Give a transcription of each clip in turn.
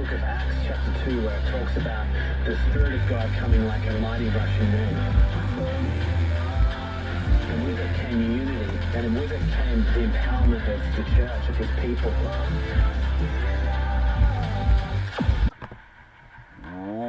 book of Acts, chapter 2, where it talks about the Spirit of God coming like a mighty rushing wind. And with it came unity, and with it came the empowerment of the church, of his people.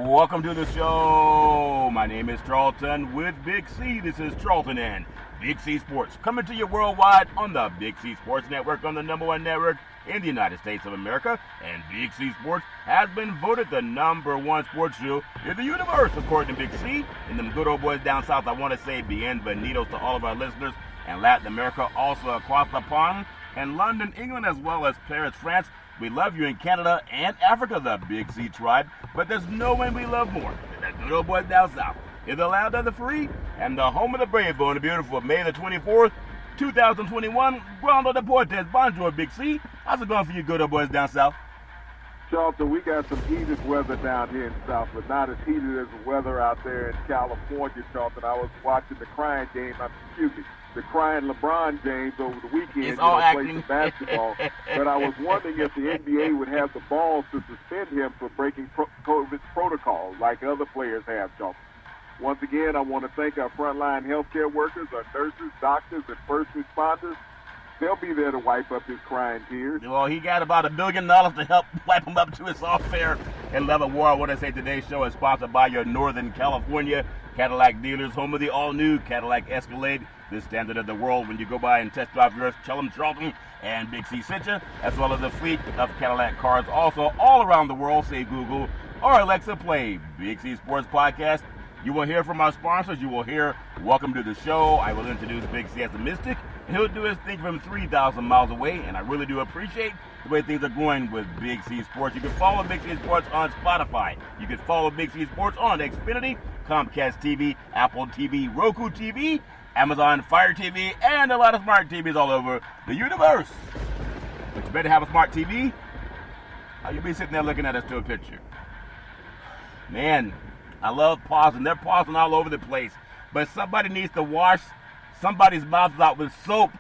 Welcome to the show. My name is Charlton with Big C. This is Charlton and Big C Sports, coming to you worldwide on the Big C Sports Network, on the #1 network in the United States of America. And Big C Sports has been voted the #1 sports show in the universe, according to Big C. And them good old boys down south, I want to say bienvenidos to all of our listeners, and Latin America, also across the pond, and London, England, as well as Paris, France. We love you in Canada and Africa, the Big C tribe, but there's no one we love more than the good old boys down south. In the land of the free and the home of the brave on the beautiful May the 24th, 2021. Grando Deportes. Bonjour, Big C. How's it going for you good old boys down south? Charlton, we got some heated weather down here in the south, but not as heated as the weather out there in California, Charlton. I was watching the crying LeBron James over the weekend. It's all acting. Playing some basketball. But I was wondering if the NBA would have the balls to suspend him for breaking COVID protocol like other players have, Charlton. Once again, I want to thank our frontline healthcare workers, our nurses, doctors, and first responders. They'll be there to wipe up his crying tears. Well, he got about $1 billion to help wipe him up to his off-fair and level war. I want to say today's show is sponsored by your Northern California Cadillac dealers, home of the all-new Cadillac Escalade, the standard of the world. When you go by and test drive yours, tell them Charlton and Big C sent you, as well as a fleet of Cadillac cars also all around the world. Say Google or Alexa, play Big C Sports Podcast. You will hear from our sponsors. You will hear welcome to the show. I will introduce Big C as the Mystic. He'll do his thing from 3,000 miles away, and I really do appreciate the way things are going with Big C Sports. You can follow Big C Sports on Spotify. You can follow Big C Sports on Xfinity, Comcast TV, Apple TV, Roku TV, Amazon Fire TV, and a lot of smart TVs all over the universe. But you better have a smart TV, or you'll be sitting there looking at us to a picture. Man, I love pausing. They're pausing all over the place. But somebody needs to wash somebody's mouth out with soap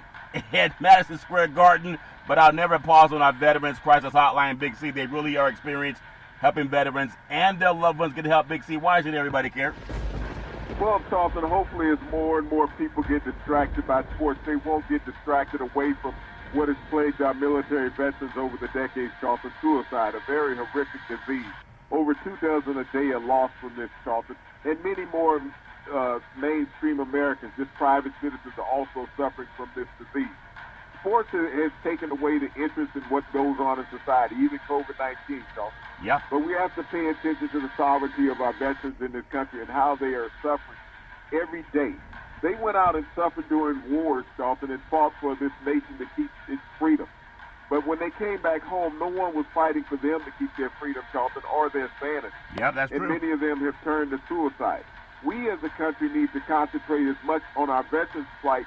at Madison Square Garden. But I'll never pause on our Veterans Crisis Hotline, Big C. They really are experienced helping veterans and their loved ones get help, Big C. Why should everybody care? Well, Charlton, hopefully as more and more people get distracted by sports, they won't get distracted away from what has plagued our military veterans over the decades, Charlton. Suicide, a very horrific disease. Over 2 dozen a day are lost from this, Charlton. And many more mainstream Americans, just private citizens, are also suffering from this disease. Sports has taken away the interest in what goes on in society, even COVID-19, Charlton. Yeah. But we have to pay attention to the sovereignty of our veterans in this country and how they are suffering every day. They went out and suffered during wars, Charlton, and fought for this nation to keep its freedom. But when they came back home, no one was fighting for them to keep their freedom, Charlton, or their sanity. Yeah, that's true. And many of them have turned to suicide. We as a country need to concentrate as much on our veterans' plight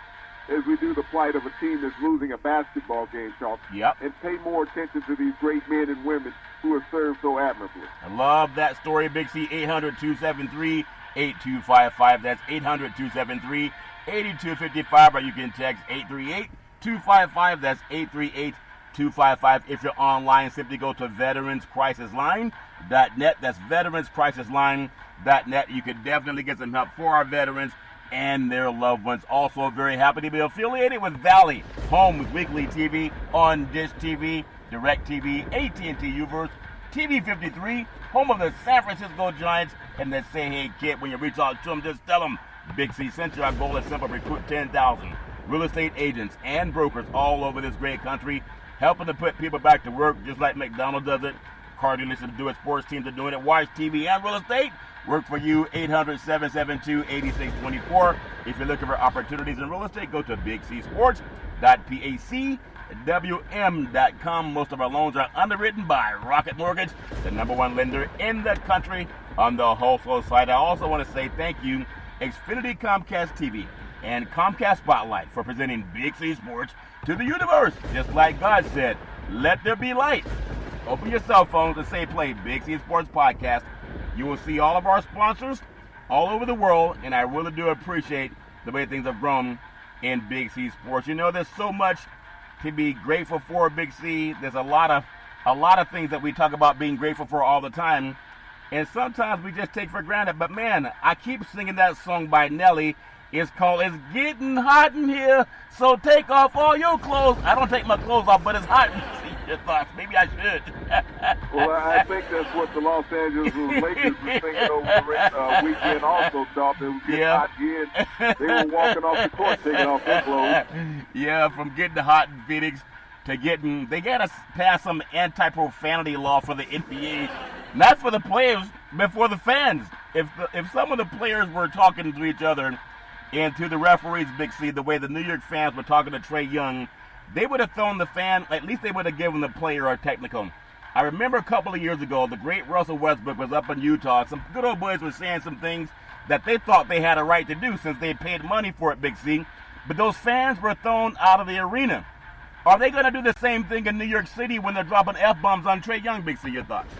as we do the plight of a team that's losing a basketball game, Charlton. Yep. And pay more attention to these great men and women who have served so admirably. I love that story, Big C. 800-273-8255. That's 800-273-8255. Or you can text 838-255. That's 838-255. If you're online, simply go to veteranscrisisline.net. That's veteranscrisisline.net. You can definitely get some help for our veterans and their loved ones. Also very happy to be affiliated with Valley, home with weekly TV on Dish TV, Direct TV, AT&T Uverse, TV 53, home of the San Francisco Giants, and the Say Hey Kid. When you reach out to them, just tell them Big C sent you. Our goal is simple: recruit 10,000 real estate agents and brokers all over this great country, helping to put people back to work just like McDonald's does it. Car dealerships do it, sports teams are doing it, watch TV and real estate. Work for you, 800-772-8624. If you're looking for opportunities in real estate, go to bigcsports.pacwm.com. Most of our loans are underwritten by Rocket Mortgage, the #1 lender in the country on the wholesale side. I also want to say thank you, Xfinity Comcast TV and Comcast Spotlight, for presenting Big C Sports to the universe. Just like God said, let there be light. Open your cell phones and say play Big C Sports Podcast. You will see all of our sponsors all over the world, and I really do appreciate the way things have grown in Big C Sports. You know, there's so much to be grateful for, Big C. There's a lot of a lot of things that we talk about being grateful for all the time, and sometimes we just take for granted. But man, I keep singing that song by Nelly. It's called "It's Getting Hot in Here, So Take Off All Your Clothes." I don't take my clothes off, but it's hot. See your thoughts. Maybe I should. Well, I think that's what the Los Angeles Lakers were singing over the weekend also, Charlton. It was getting hot again. They were walking off the court taking off their clothes. Yeah, from getting hot in Phoenix to getting, they got to pass some anti-profanity law for the NBA, not for the players, but for the fans. If some of the players were talking to each other and to the referees, Big C, the way the New York fans were talking to Trae Young, they would have thrown the fan, at least they would have given the player a technical. I remember a couple of years ago, the great Russell Westbrook was up in Utah. Some good old boys were saying some things that they thought they had a right to do since they paid money for it, Big C. But those fans were thrown out of the arena. Are they going to do the same thing in New York City when they're dropping F-bombs on Trae Young, Big C? Your thoughts?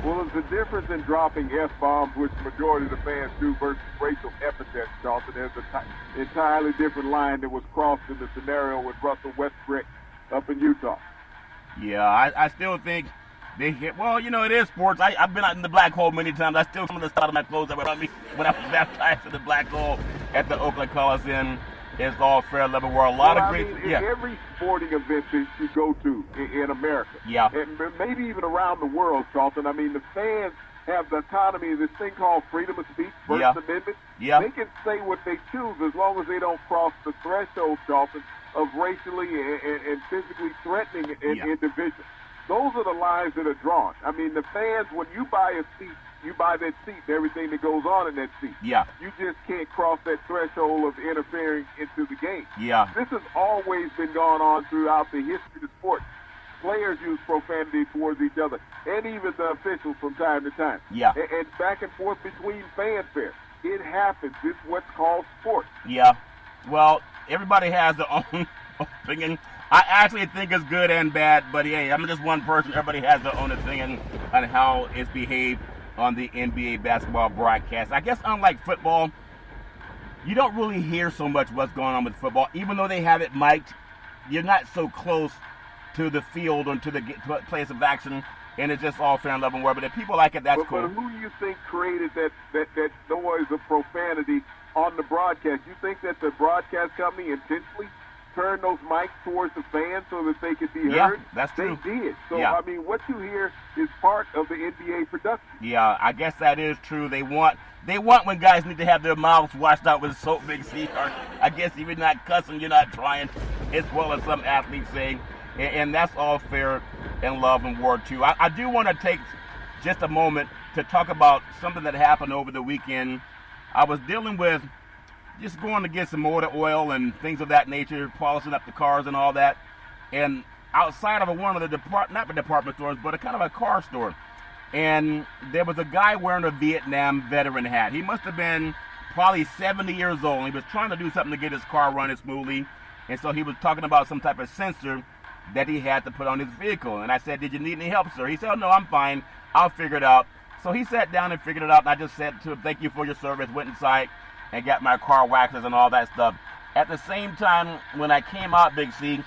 Well, there's a difference in dropping F-bombs, which the majority of the fans do, versus racial epithets, Charlton. There's an entirely different line that was crossed in the scenario with Russell Westbrook up in Utah. Yeah, I still think they get, well, you know, it is sports. I've been out in the black hole many times. I still some of the stuff of my clothes that were on me when I was baptized in the black hole at the Oakland Coliseum. It's all fair, level world. A lot of great. In every sporting event that you go to in America, and maybe even around the world, Charlton, I mean, the fans have the autonomy of this thing called freedom of speech, First Amendment. They can say what they choose as long as they don't cross the threshold, Charlton, of racially and physically threatening an individual. Those are the lines that are drawn. I mean, the fans, when you buy a seat, you buy that seat and everything that goes on in that seat. Yeah. You just can't cross that threshold of interfering into the game. Yeah. This has always been going on throughout the history of the sport. Players use profanity towards each other, and even the officials from time to time. Yeah. And back and forth between fanfare. It happens. It's what's called sport. Yeah. Well, everybody has their own opinion. I actually think it's good and bad, but hey, I'm just one person. Everybody has their own opinion on how it's behaved on the NBA basketball broadcast. I guess unlike football, you don't really hear so much what's going on with football. Even though they have it mic'd, you're not so close to the field or to the place of action, and it's just all fair and level war. But if people like it, that's cool. But who do you think created that noise of profanity on the broadcast? You think that the broadcast company intentionally turned those mics towards the fans so that they could be heard? Yeah, that's true. They did. So, I mean, what you hear is part of the NBA production. Yeah, I guess that is true. They want when guys need to have their mouths washed out with soap, Big C. Or I guess if you're not cussing, you're not trying, as well as some athletes say. And that's all fair in love and war, too. I do want to take just a moment to talk about something that happened over the weekend. I was dealing with just going to get some motor oil and things of that nature, polishing up the cars and all that. And outside of one of the not the department stores, but a kind of a car store. And there was a guy wearing a Vietnam veteran hat. He must have been probably 70 years old. He was trying to do something to get his car running smoothly. And so he was talking about some type of sensor that he had to put on his vehicle. And I said, "Did you need any help, sir?" He said, "Oh, no, I'm fine. I'll figure it out." So he sat down and figured it out. And I just said to him, "Thank you for your service." Went inside and got my car waxes and all that stuff. At the same time, when I came out, Big C,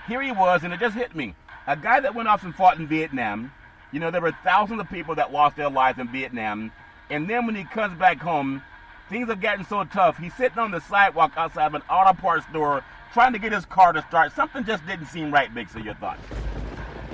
here he was, and it just hit me. A guy that went off and fought in Vietnam. You know, there were thousands of people that lost their lives in Vietnam. And then when he comes back home, things have gotten so tough. He's sitting on the sidewalk outside of an auto parts store trying to get his car to start. Something just didn't seem right, Big C. Your thoughts?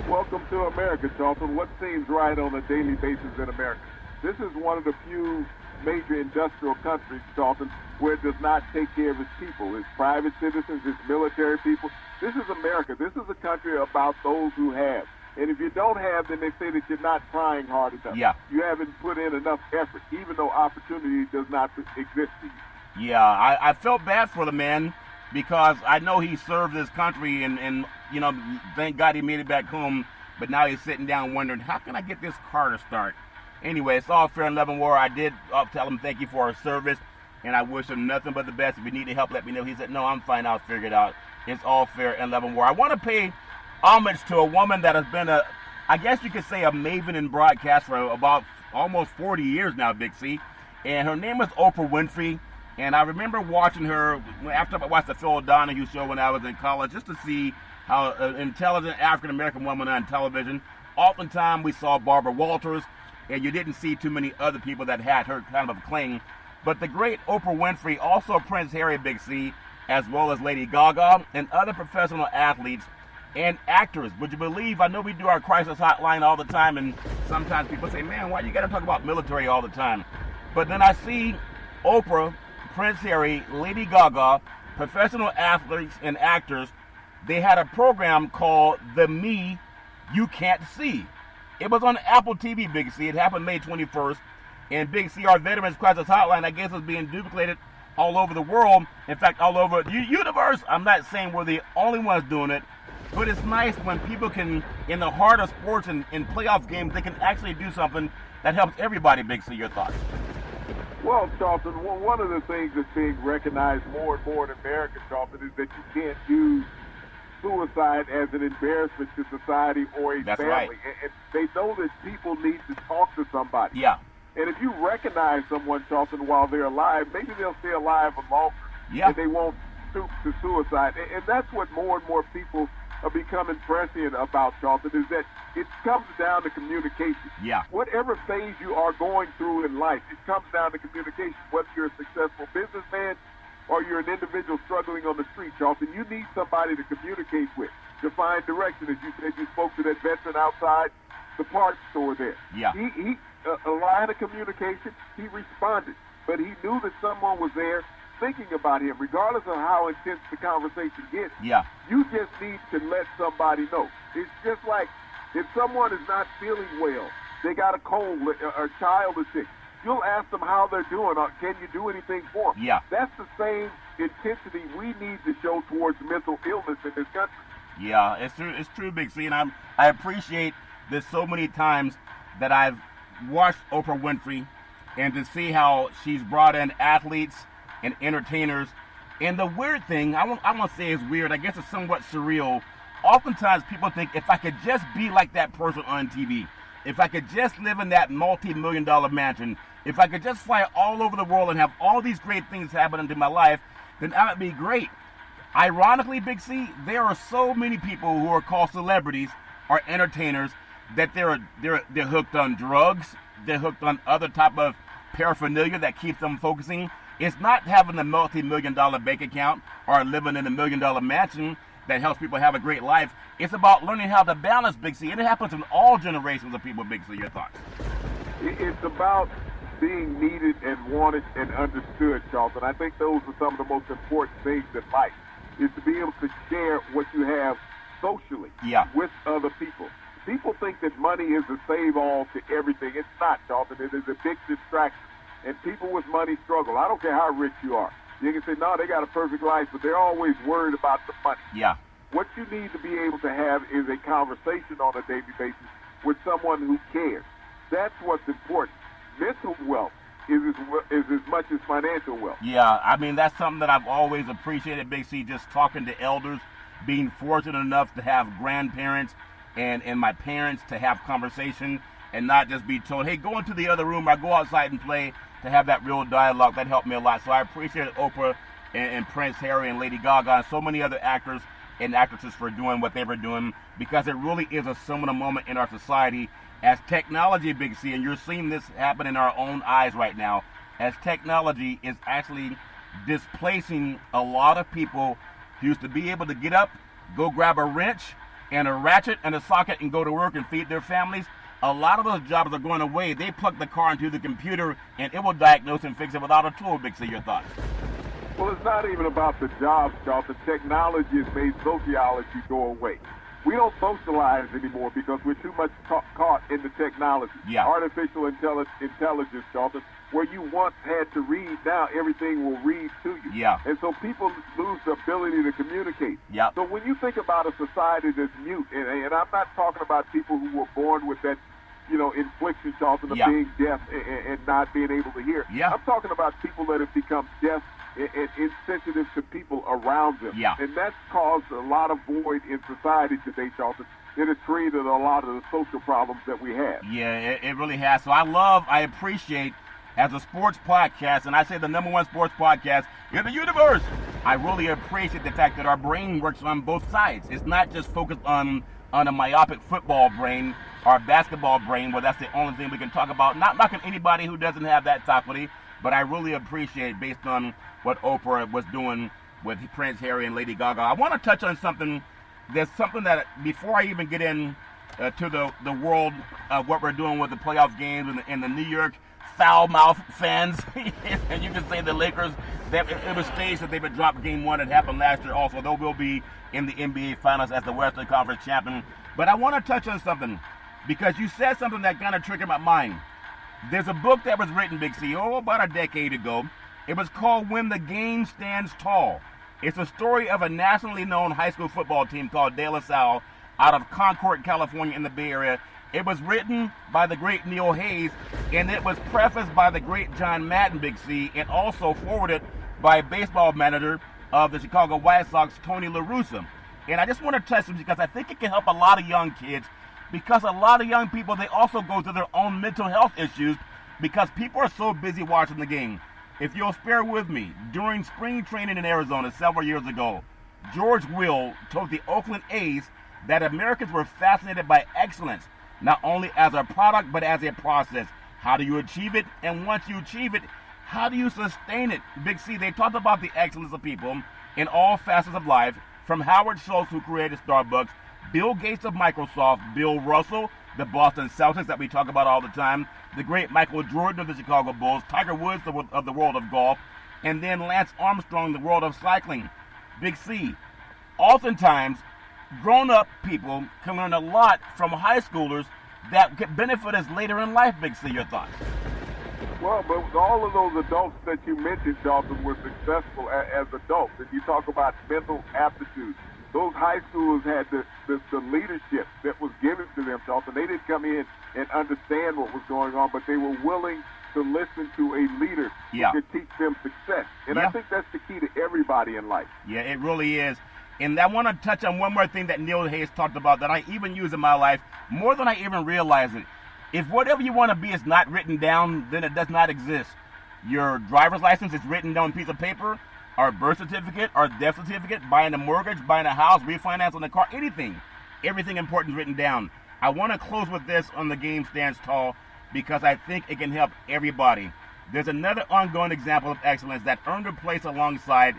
Welcome to America, Charlton. What seems right on a daily basis in America? This is one of the few major industrial countries, Charlton, where it does not take care of its people, its private citizens, its military people. This is America. This is a country about those who have. And if you don't have, then they say that you're not trying hard enough. Yeah. You haven't put in enough effort, even though opportunity does not exist to you. Yeah, I felt bad for the man because I know he served his country and, you know, thank God he made it back home. But now he's sitting down wondering, how can I get this car to start? Anyway, it's all fair and love and war. I did tell him thank you for his service, and I wish him nothing but the best. If you need any help, let me know. He said, "No, I'm fine. I'll figure it out." It's all fair and love and war. I want to pay homage to a woman that has been I guess you could say a maven in broadcast for about almost 40 years now, Big C. And her name is Oprah Winfrey. And I remember watching her after I watched the Phil Donahue show when I was in college just to see how an intelligent African-American woman on television. Oftentimes we saw Barbara Walters, and you didn't see too many other people that had her kind of cling. But the great Oprah Winfrey, also Prince Harry, Big C, as well as Lady Gaga, and other professional athletes and actors. Would you believe, I know we do our crisis hotline all the time, and sometimes people say, man, why you got to talk about military all the time? But then I see Oprah, Prince Harry, Lady Gaga, professional athletes and actors. They had a program called The Me You Can't See. It was on Apple TV, Big C. It happened May 21st. And Big C, our Veterans Crisis Hotline, I guess, is being duplicated all over the world. In fact, all over the universe. I'm not saying we're the only ones doing it, but it's nice when people can, in the heart of sports and in playoff games, they can actually do something that helps everybody. Big C, your thoughts? Well, Charlton, one of the things that's being recognized more and more in America, Charlton, is that you can't use suicide as an embarrassment to society or a That's family. right. And they know that people need to talk to somebody. Yeah. And if you recognize someone, Charlton, while they're alive, maybe they'll stay alive longer. Yeah. And they won't stoop to suicide. And that's what more and more people are becoming prescient about, Charlton, is that it comes down to communication. Yeah. Whatever phase you are going through in life, it comes down to communication. Whether you're a successful businessman or you're an individual struggling on the street, Charlton, you need somebody to communicate with, to find direction. As you said, you spoke to that veteran outside the parts store there. Yeah. He a line of communication, he responded. But he knew that someone was there thinking about him, regardless of how intense the conversation gets. Yeah. You just need to let somebody know. It's just like if someone is not feeling well, they got a cold, or a child is sick, you'll ask them how they're doing, or can you do anything for them? Yeah. That's the same intensity we need to show towards mental illness in this country. Yeah, it's true, Big C, and I appreciate this so many times that I've watched Oprah Winfrey and to see how she's brought in athletes and entertainers. And the weird thing, I won't say it's weird, I guess it's somewhat surreal. Oftentimes people think if I could just be like that person on TV, if I could just live in that multi-million-dollar mansion, if I could just fly all over the world and have all these great things happen into my life, then that would be great. Ironically, Big C, there are so many people who are called celebrities or entertainers that they're hooked on drugs, they're hooked on other type of paraphernalia that keeps them focusing. It's not having a multi-million-dollar bank account or living in a million-dollar mansion that helps people have a great life. It's about learning how to balance, Big C, and it happens in all generations of people, Big C. Your thoughts? It's about being needed and wanted and understood, Charlton. I think those are some of the most important things in life, is to be able to share what you have socially with other people. People think that money is a save-all to everything. It's not, Charlton. It is a big distraction. And people with money struggle. I don't care how rich you are. You can say, no, they got a perfect life, but they're always worried about the money. Yeah. What you need to be able to have is a conversation on a daily basis with someone who cares. That's what's important. Mental wealth is as much as financial wealth. Yeah, I mean, that's something that I've always appreciated, Big C, just talking to elders, being fortunate enough to have grandparents and my parents to have conversation and not just be told, hey, go into the other room or go outside and play, to have that real dialogue. That helped me a lot. So I appreciate Oprah and Prince Harry and Lady Gaga and so many other actors and actresses for doing what they were doing, because it really is a seminal moment in our society as technology, Big C, and you're seeing this happen in our own eyes right now, as technology is actually displacing a lot of people who used to be able to get up, go grab a wrench and a ratchet and a socket and go to work and feed their families. A lot of those jobs are going away. They plug the car into the computer and it will diagnose and fix it without a tool. Big C, your thoughts? Well, it's not even about the jobs, Charlton. Technology has made sociology go away. We don't socialize anymore because we're too much caught in the technology. Yeah. Artificial intelligence, Charlton, where you once had to read, now everything will read to you. Yeah. And so people lose the ability to communicate. Yeah. So when you think about a society that's mute, and I'm not talking about people who were born with that, infliction, Charlton, of being deaf and not being able to hear. Yeah. I'm talking about people that have become deaf and insensitive to people around them. Yeah. And that's caused a lot of void in society today, Charlton. It has created a lot of the social problems that we have. Yeah, it really has. So I appreciate, as a sports podcast, and I say the #1 sports podcast in the universe, I really appreciate the fact that our brain works on both sides. It's not just focused on a myopic football brain or basketball brain, where that's the only thing we can talk about. Not knocking anybody who doesn't have that faculty, but I really appreciate, based on what Oprah was doing with Prince Harry and Lady Gaga. I want to touch on something. There's something that, before I even get in to the world of what we're doing with the playoff games and the New York foul-mouth fans, and you can say the Lakers, it was staged that they would drop game one. It happened last year also. They will be in the NBA Finals as the Western Conference champion. But I want to touch on something, because you said something that kind of triggered my mind. There's a book that was written, Big C, about a decade ago. It was called When the Game Stands Tall. It's a story of a nationally known high school football team called De La Salle out of Concord, California in the Bay Area. It was written by the great Neil Hayes, and it was prefaced by the great John Madden, Big C, and also forwarded by baseball manager of the Chicago White Sox, Tony La Russa. And I just want to touch this because I think it can help a lot of young kids, because a lot of young people, they also go through their own mental health issues because people are so busy watching the game. If you'll spare with me, during spring training in Arizona several years ago, George Will told the Oakland A's that Americans were fascinated by excellence, not only as a product, but as a process. How do you achieve it? And once you achieve it, how do you sustain it? Big C, they talked about the excellence of people in all facets of life, from Howard Schultz, who created Starbucks, Bill Gates of Microsoft, Bill Russell, the Boston Celtics that we talk about all the time, the great Michael Jordan of the Chicago Bulls, Tiger Woods of the world of golf, and then Lance Armstrong, the world of cycling. Big C, oftentimes, grown-up people can learn a lot from high schoolers that could benefit us later in life. Big C, your thoughts? Well, but all of those adults that you mentioned, Dalton, were successful as adults. And you talk about mental aptitude. Those high schoolers had the leadership that was given to them, Dalton. They didn't come in and understand what was going on, but they were willing to listen to a leader who could teach them success. And I think that's the key to everybody in life. Yeah, it really is. And I want to touch on one more thing that Neil Hayes talked about that I even use in my life more than I even realize it. If whatever you want to be is not written down, then it does not exist. Your driver's license is written down on a piece of paper, or birth certificate, or death certificate, buying a mortgage, buying a house, refinancing a car, anything. Everything important is written down. I want to close with this on The Game Stands Tall, because I think it can help everybody. There's another ongoing example of excellence that earned a place alongside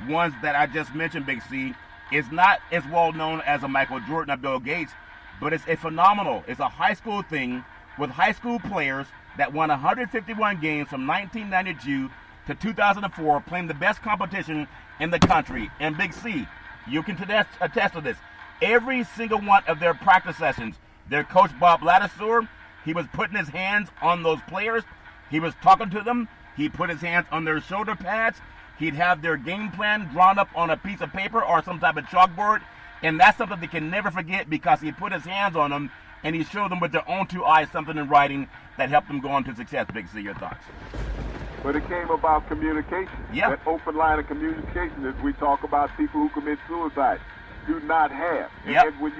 ones that I just mentioned, Big C. It's not as well known as a Michael Jordan or Bill Gates, but it's a phenomenal. It's a high school thing with high school players that won 151 games from 1992 to 2004, playing the best competition in the country. And Big C, you can attest to this. Every single one of their practice sessions, their coach Bob Ladouceur, he was putting his hands on those players. He was talking to them. He put his hands on their shoulder pads. He'd have their game plan drawn up on a piece of paper or some type of chalkboard. And that's something they can never forget, because he put his hands on them and he showed them with their own two eyes something in writing that helped them go on to success. Big C, your thoughts? But it came about communication. Yeah. That open line of communication that we talk about people who commit suicide do not have. And when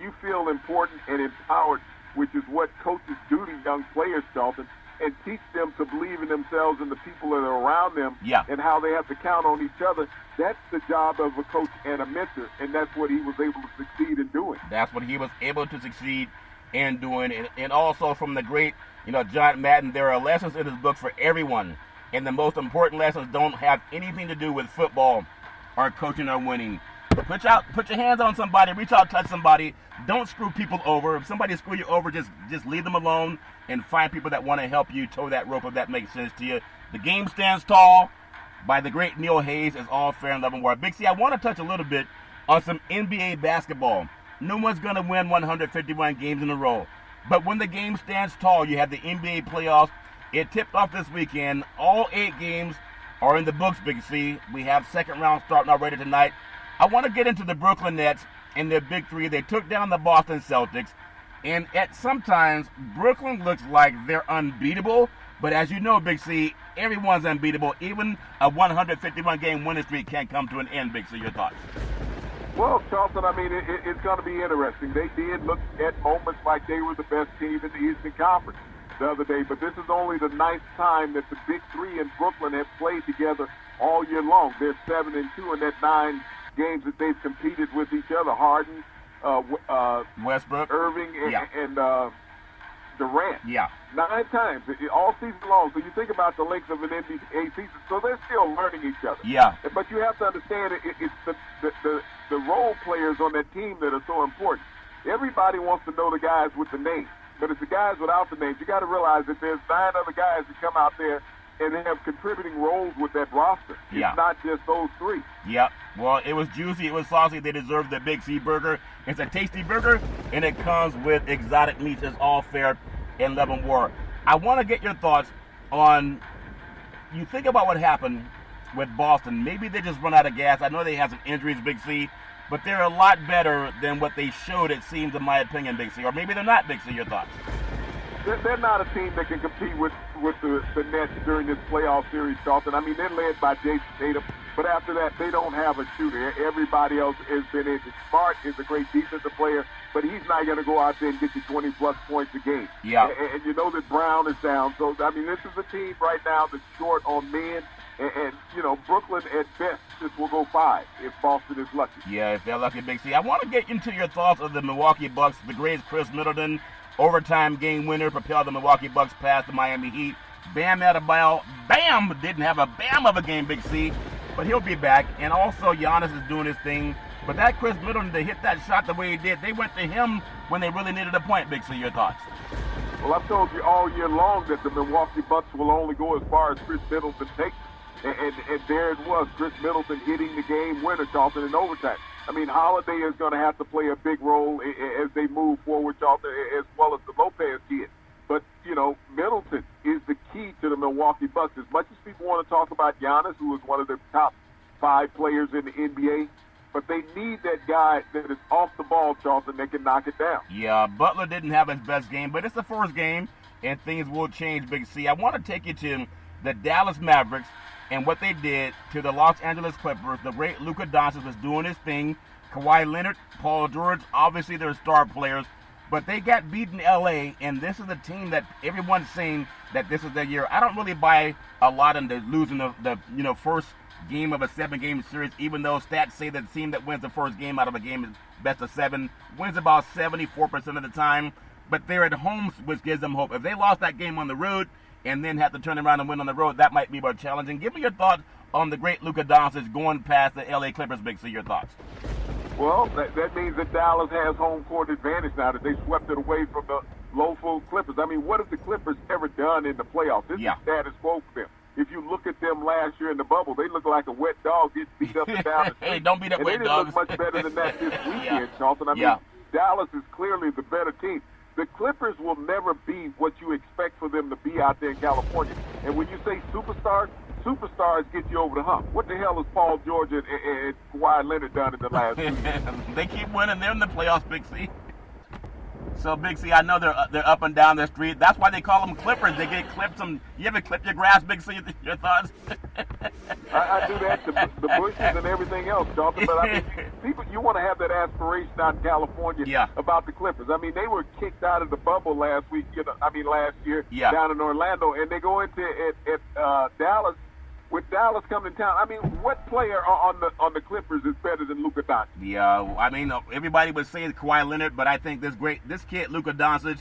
you feel important and empowered, which is what coaches do to young players, Dalton, and teach them to believe in themselves and the people that are around them and how they have to count on each other, that's the job of a coach and a mentor, and that's what he was able to succeed in doing. That's what he was able to succeed in doing. And also from the great, John Madden, there are lessons in his book for everyone. And the most important lessons don't have anything to do with football or coaching or winning. Put your hands on somebody, reach out, touch somebody. Don't screw people over. If somebody screw you over, just leave them alone and find people that want to help you toe that rope, if that makes sense to you. The Game Stands Tall by the great Neil Hayes is all fair and love and war. Big C, I want to touch a little bit on some NBA basketball. No one's going to win 151 games in a row. But when the game stands tall, you have the NBA playoffs. It tipped off this weekend. All 8 games are in the books, Big C. We have second round starting already tonight. I want to get into the Brooklyn Nets and their big three. They took down the Boston Celtics. And at sometimes, Brooklyn looks like they're unbeatable. But as you know, Big C, everyone's unbeatable. Even a 151-game winning streak can't come to an end, Big C. Your thoughts? Well, Charleston, I mean, it's going to be interesting. They did look at moments like they were the best team in the Eastern Conference the other day. But this is only the 9th time that the big three in Brooklyn have played together all year long. They're 7-2 in that 9 games that they've competed with each other. Harden, Westbrook, Irving, and Durant. Yeah. 9 times, all season long. So you think about the length of an NBA season. So they're still learning each other. Yeah. But you have to understand it's the role players on that team that are so important. Everybody wants to know the guys with the names. But it's the guys without the names. You got to realize that there's 9 other guys that come out there and they have contributing roles with that roster. It's not just those 3. Yep. Well, it was juicy. It was saucy. They deserved the Big C burger. It's a tasty burger, and it comes with exotic meats. It's all fair in Love and War. I want to get your thoughts on, you think about what happened with Boston. Maybe they just run out of gas. I know they have some injuries, Big C, but they're a lot better than what they showed, it seems, in my opinion, Big C. Or maybe they're not, Big C. Your thoughts? They're not a team that can compete with the Nets during this playoff series, Charlton. I mean, they're led by Jason Tatum, but after that, they don't have a shooter. Everybody else has been in. Smart is a great defensive player, but he's not going to go out there and get you 20-plus points a game. Yeah. And you know that Brown is down. So, I mean, this is a team right now that's short on men. And you know, Brooklyn at best just will go 5 if Boston is lucky. Yeah, if they're lucky, Big C. I want to get into your thoughts of the Milwaukee Bucks. The great Chris Middleton, overtime game winner, propelled the Milwaukee Bucks past the Miami Heat. Bam Adebayo, Bam didn't have a Bam of a game, Big C, but he'll be back. And also Giannis is doing his thing. But that Chris Middleton, to hit that shot the way he did, they went to him when they really needed a point, Big C. Your thoughts? Well, I've told you all year long that the Milwaukee Bucks will only go as far as Chris Middleton takes. And there it was, Chris Middleton hitting the game winner, Charlton, in overtime. I mean, Holiday is going to have to play a big role as they move forward, Charlton, as well as the Lopez kid. But, you know, Middleton is the key to the Milwaukee Bucks. As much as people want to talk about Giannis, who is one of the top 5 players in the NBA, but they need that guy that is off the ball, Charlton, that can knock it down. Yeah, Butler didn't have his best game, but it's the first game, and things will change, Big C. I want to take you to the Dallas Mavericks and what they did to the Los Angeles Clippers. The great Luka Doncic was doing his thing. Kawhi Leonard, Paul George, obviously they're star players, but they got beat in L.A., and this is a team that everyone's saying that this is their year. I don't really buy a lot into losing the first game of a 7-game series, even though stats say that the team that wins the first game out of a game is best of 7, wins about 74% of the time, but they're at home, which gives them hope. If they lost that game on the road and then have to turn around and win on the road, that might be more challenging. Give me your thoughts on the great Luka Doncic going past the L.A. Clippers, Big C. Your thoughts? Well, that means that Dallas has home court advantage now that they swept it away from the low-full Clippers. I mean, what have the Clippers ever done in the playoffs? This is status quo for them. If you look at them last year in the bubble, they look like a wet dog getting beat up and down. Hey, don't beat up wet dogs. They didn't look much better than that this weekend, Charlton. I mean, Dallas is clearly the better team. The Clippers will never be what you expect for them to be out there in California. And when you say superstars get you over the hump. What the hell has Paul George and Kawhi Leonard done in the last 2 years? They keep winning. They're in the playoffs, Big C. So, Big C, I know they're up and down the street. That's why they call them Clippers. They get clipped. You ever clip your grass, Big C? Your thoughts? I do that, the bushes and everything else, Jonathan. But I mean, people, you want to have that aspiration out in California about the Clippers. I mean, they were kicked out of the bubble last year down in Orlando, and they go into Dallas. With Dallas coming to town, I mean, what player on the Clippers is better than Luka Doncic? Yeah, I mean, everybody would say Kawhi Leonard, but I think this kid, Luka Doncic,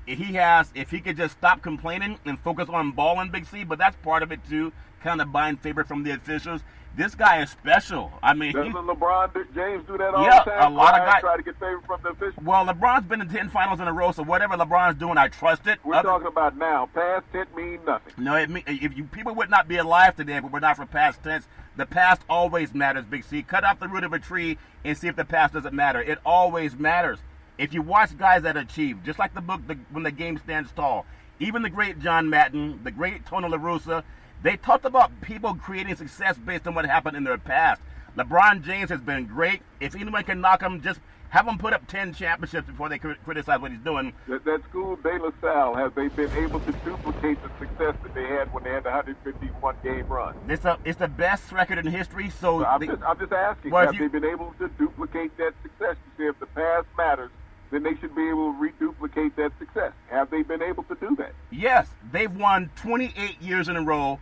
if he could just stop complaining and focus on balling, Big C, but that's part of it too, kind of buying favor from the officials. This guy is special. I mean, doesn't LeBron James do that all the time? A lot of guys try to get favor from the officials. Well, LeBron's been in 10 finals in a row, so whatever LeBron's doing, I trust it. We're talking about now. Past tense mean nothing. No, people would not be alive today if it were not for past tense. The past always matters, Big C. Cut out the root of a tree and see if the past doesn't matter. It always matters. If you watch guys that achieve, just like the book, When the Game Stands Tall, even the great John Madden, the great Tony La Russa, they talked about people creating success based on what happened in their past. LeBron James has been great. If anyone can knock him, just have him put up 10 championships before they criticize what he's doing. That school, De La Salle, have they been able to duplicate the success that they had when they had the 151-game run? It's the best record in history. So I'm just asking, have they been able to duplicate that success? You see, if the past matters, then they should be able to reduplicate that success. Have they been able to do that? Yes. They've won 28 years in a row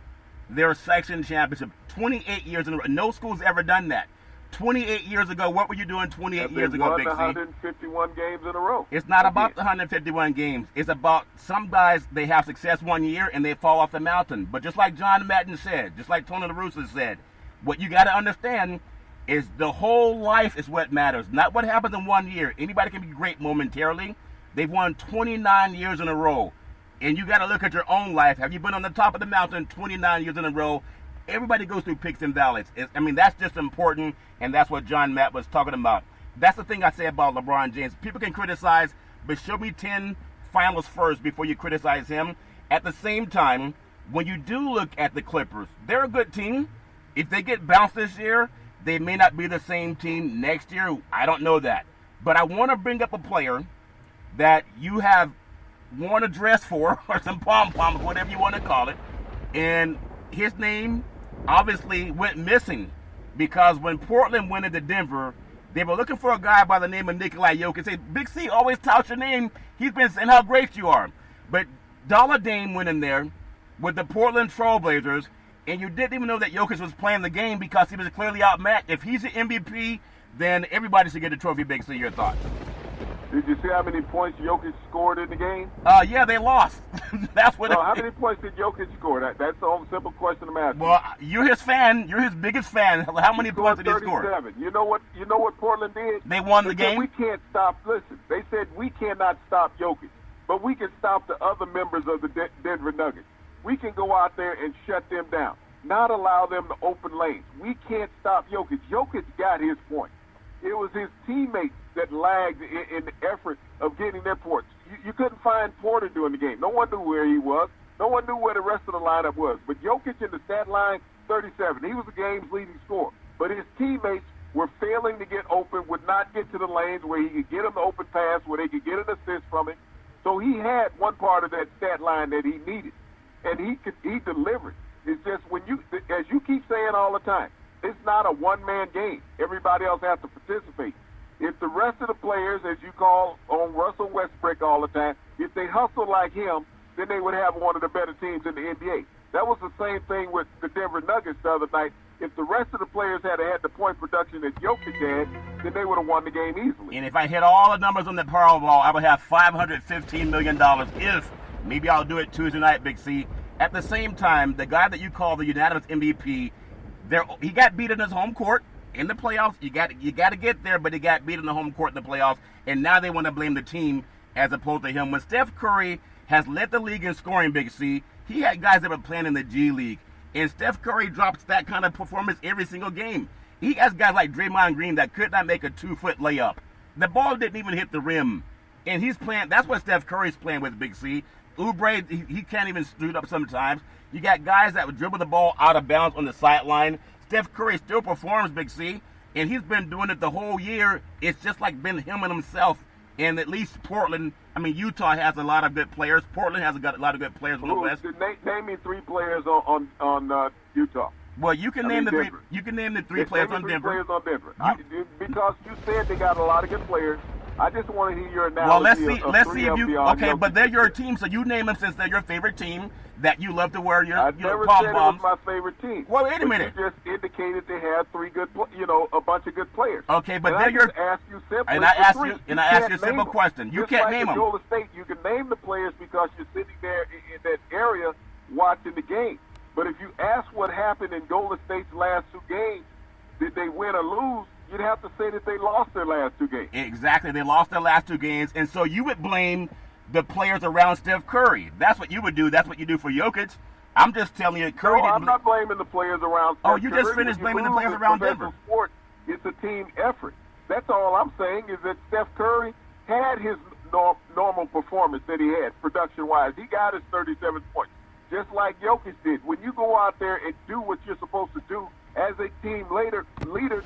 their section championship 28 years in a row. No school's ever done that. 28 years ago, what were you doing 28 years ago, Big C? 151 games in a row. It's not about the 151 games. It's about some guys, they have success one year and they fall off the mountain. But just like John Madden said, just like Tony La Russa said, what you got to understand is the whole life is what matters, not what happens in 1 year. Anybody can be great momentarily. They've won 29 years in a row. And you got to look at your own life. Have you been on the top of the mountain 29 years in a row? Everybody goes through peaks and valleys. That's just important, and that's what John Matt was talking about. That's the thing I say about LeBron James. People can criticize, but show me 10 finals first before you criticize him. At the same time, when you do look at the Clippers, they're a good team. If they get bounced this year, they may not be the same team next year. I don't know that. But I want to bring up a player that you have worn a dress for, or some pom-poms, whatever you want to call it, and his name obviously went missing because when Portland went into Denver, they were looking for a guy by the name of Nikola Jokic. Say, Big C always touts your name. He's been saying how great you are. But Dollar Dame went in there with the Portland Trailblazers, and you didn't even know that Jokic was playing the game because he was clearly outmatched. If he's the MVP, then everybody should get a trophy, Big C. Your thoughts? Did you see how many points Jokic scored in the game? Yeah, they lost. That's what. No, how many points did Jokic score? That's the only simple question I'm asking. Well, you're his fan. You're his biggest fan. How many points did he score? 37. You know what Portland did? They won the game. We can't stop. Listen, they said we cannot stop Jokic, but we can stop the other members of the Denver Nuggets. We can go out there and shut them down, not allow them to open lanes. We can't stop Jokic. Jokic got his point. It was his teammates that lagged in the effort of getting their points. You couldn't find Porter during the game. No one knew where he was. No one knew where the rest of the lineup was. But Jokic in the stat line, 37. He was the game's leading scorer. But his teammates were failing to get open, would not get to the lanes where he could get him the open pass, where they could get an assist from him. So he had one part of that stat line that he needed, and he delivered. It's just when as you keep saying all the time, it's not a one-man game. Everybody else has to participate. If the rest of the players, as you call on Russell Westbrook all the time, if they hustle like him, then they would have one of the better teams in the NBA. That was the same thing with the Denver Nuggets the other night. If the rest of the players had the point production that Jokic had, then they would have won the game easily. And if I hit all the numbers on the Powerball, I would have $515 million. If maybe I'll do it Tuesday night, Big C. At the same time, the guy that you call the unanimous MVP, he got beat in his home court in the playoffs. You got to get there, but he got beat in the home court in the playoffs, and now they want to blame the team as opposed to him. When Steph Curry has led the league in scoring, Big C, he had guys that were playing in the G League, and Steph Curry drops that kind of performance every single game. He has guys like Draymond Green that could not make a 2-foot layup. The ball didn't even hit the rim, and he's playing. That's what Steph Curry's playing with, Big C. Wnba, he can't even shoot up sometimes. You got guys that would dribble the ball out of bounds on the sideline. Steph Curry still performs, Big C, and he's been doing it the whole year. It's just like been him and himself. And at least Portland, Utah has a lot of good players. Portland has got a lot of good players on the West. Name me 3 players on Utah. Well, you can name the 3. You can name the 3 players on Denver. Players on Denver. Because you said they got a lot of good players. I just want to hear your analogy. Well, let's see if you. Okay, but they're your team, so you name them since they're your favorite team that you love to wear your pom-poms. I never said it was my favorite team. Well, wait a minute. You just indicated they had 3 good, a bunch of good players. Okay, but they're your. Ask you simply. And I ask you a simple question. You can't name them. Golden State, you can name the players because you're sitting there in that area watching the game. But if you ask what happened in Golden State's last 2 games, did they win or lose? You'd have to say that they lost their last 2 games. Exactly. They lost their last 2 games. And so you would blame the players around Steph Curry. That's what you would do. That's what you do for Jokic. I'm just telling you, Curry didn't. I'm not blaming the players around Steph Curry. You just finished blaming the players around Denver. Sport, it's a team effort. That's all I'm saying is that Steph Curry had his normal performance that he had, production-wise. He got his 37 points, just like Jokic did. When you go out there and do what you're supposed to do, as a team leader,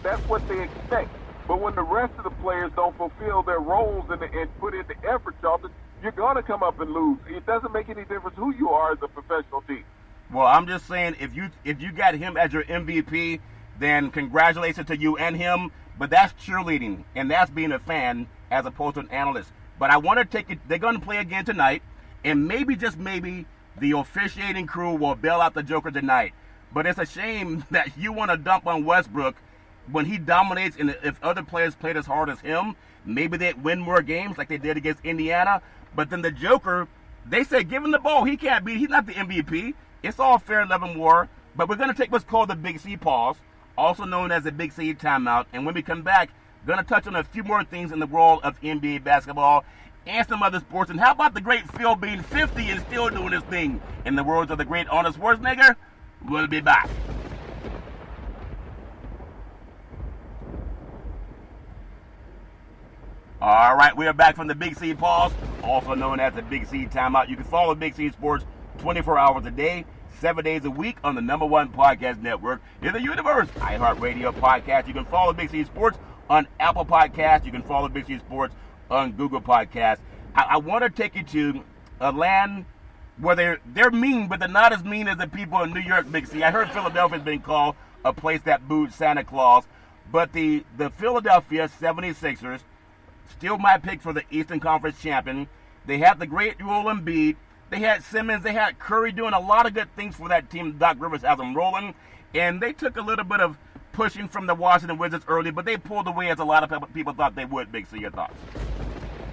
that's what they expect. But when the rest of the players don't fulfill their roles and put in the effort, Charlton, you're going to come up and lose. It doesn't make any difference who you are as a professional team. Well, I'm just saying, if you got him as your MVP, then congratulations to you and him. But that's cheerleading, and that's being a fan as opposed to an analyst. But I want to take it. They're going to play again tonight, and maybe, just maybe, the officiating crew will bail out the Joker tonight. But it's a shame that you want to dump on Westbrook when he dominates, and if other players played as hard as him, maybe they'd win more games like they did against Indiana. But then the Joker, they say give him the ball. He can't beat. He's not the MVP. It's all fair love and war. But we're going to take what's called the Big C pause, also known as the Big C timeout. And when we come back, going to touch on a few more things in the world of NBA basketball and some other sports. And how about the great Phil being 50 and still doing his thing? In the words of the great Arnold Schwarzenegger, we'll be back. All right, we are back from the Big C pause, also known as the Big C timeout. You can follow Big C Sports 24 hours a day, 7 days a week on the #1 podcast network in the universe, iHeartRadio podcast. You can follow Big C Sports on Apple Podcasts. You can follow Big C Sports on Google Podcasts. I want to take you to a land where they're mean, but they're not as mean as the people in New York, Big C. I heard Philadelphia's been called a place that booed Santa Claus, but the Philadelphia 76ers, still my pick for the Eastern Conference champion. They had the great Joel Embiid. They had Simmons. They had Curry doing a lot of good things for that team. Doc Rivers has them rolling. And they took a little bit of pushing from the Washington Wizards early, but they pulled away as a lot of people thought they would. Big C, your thoughts?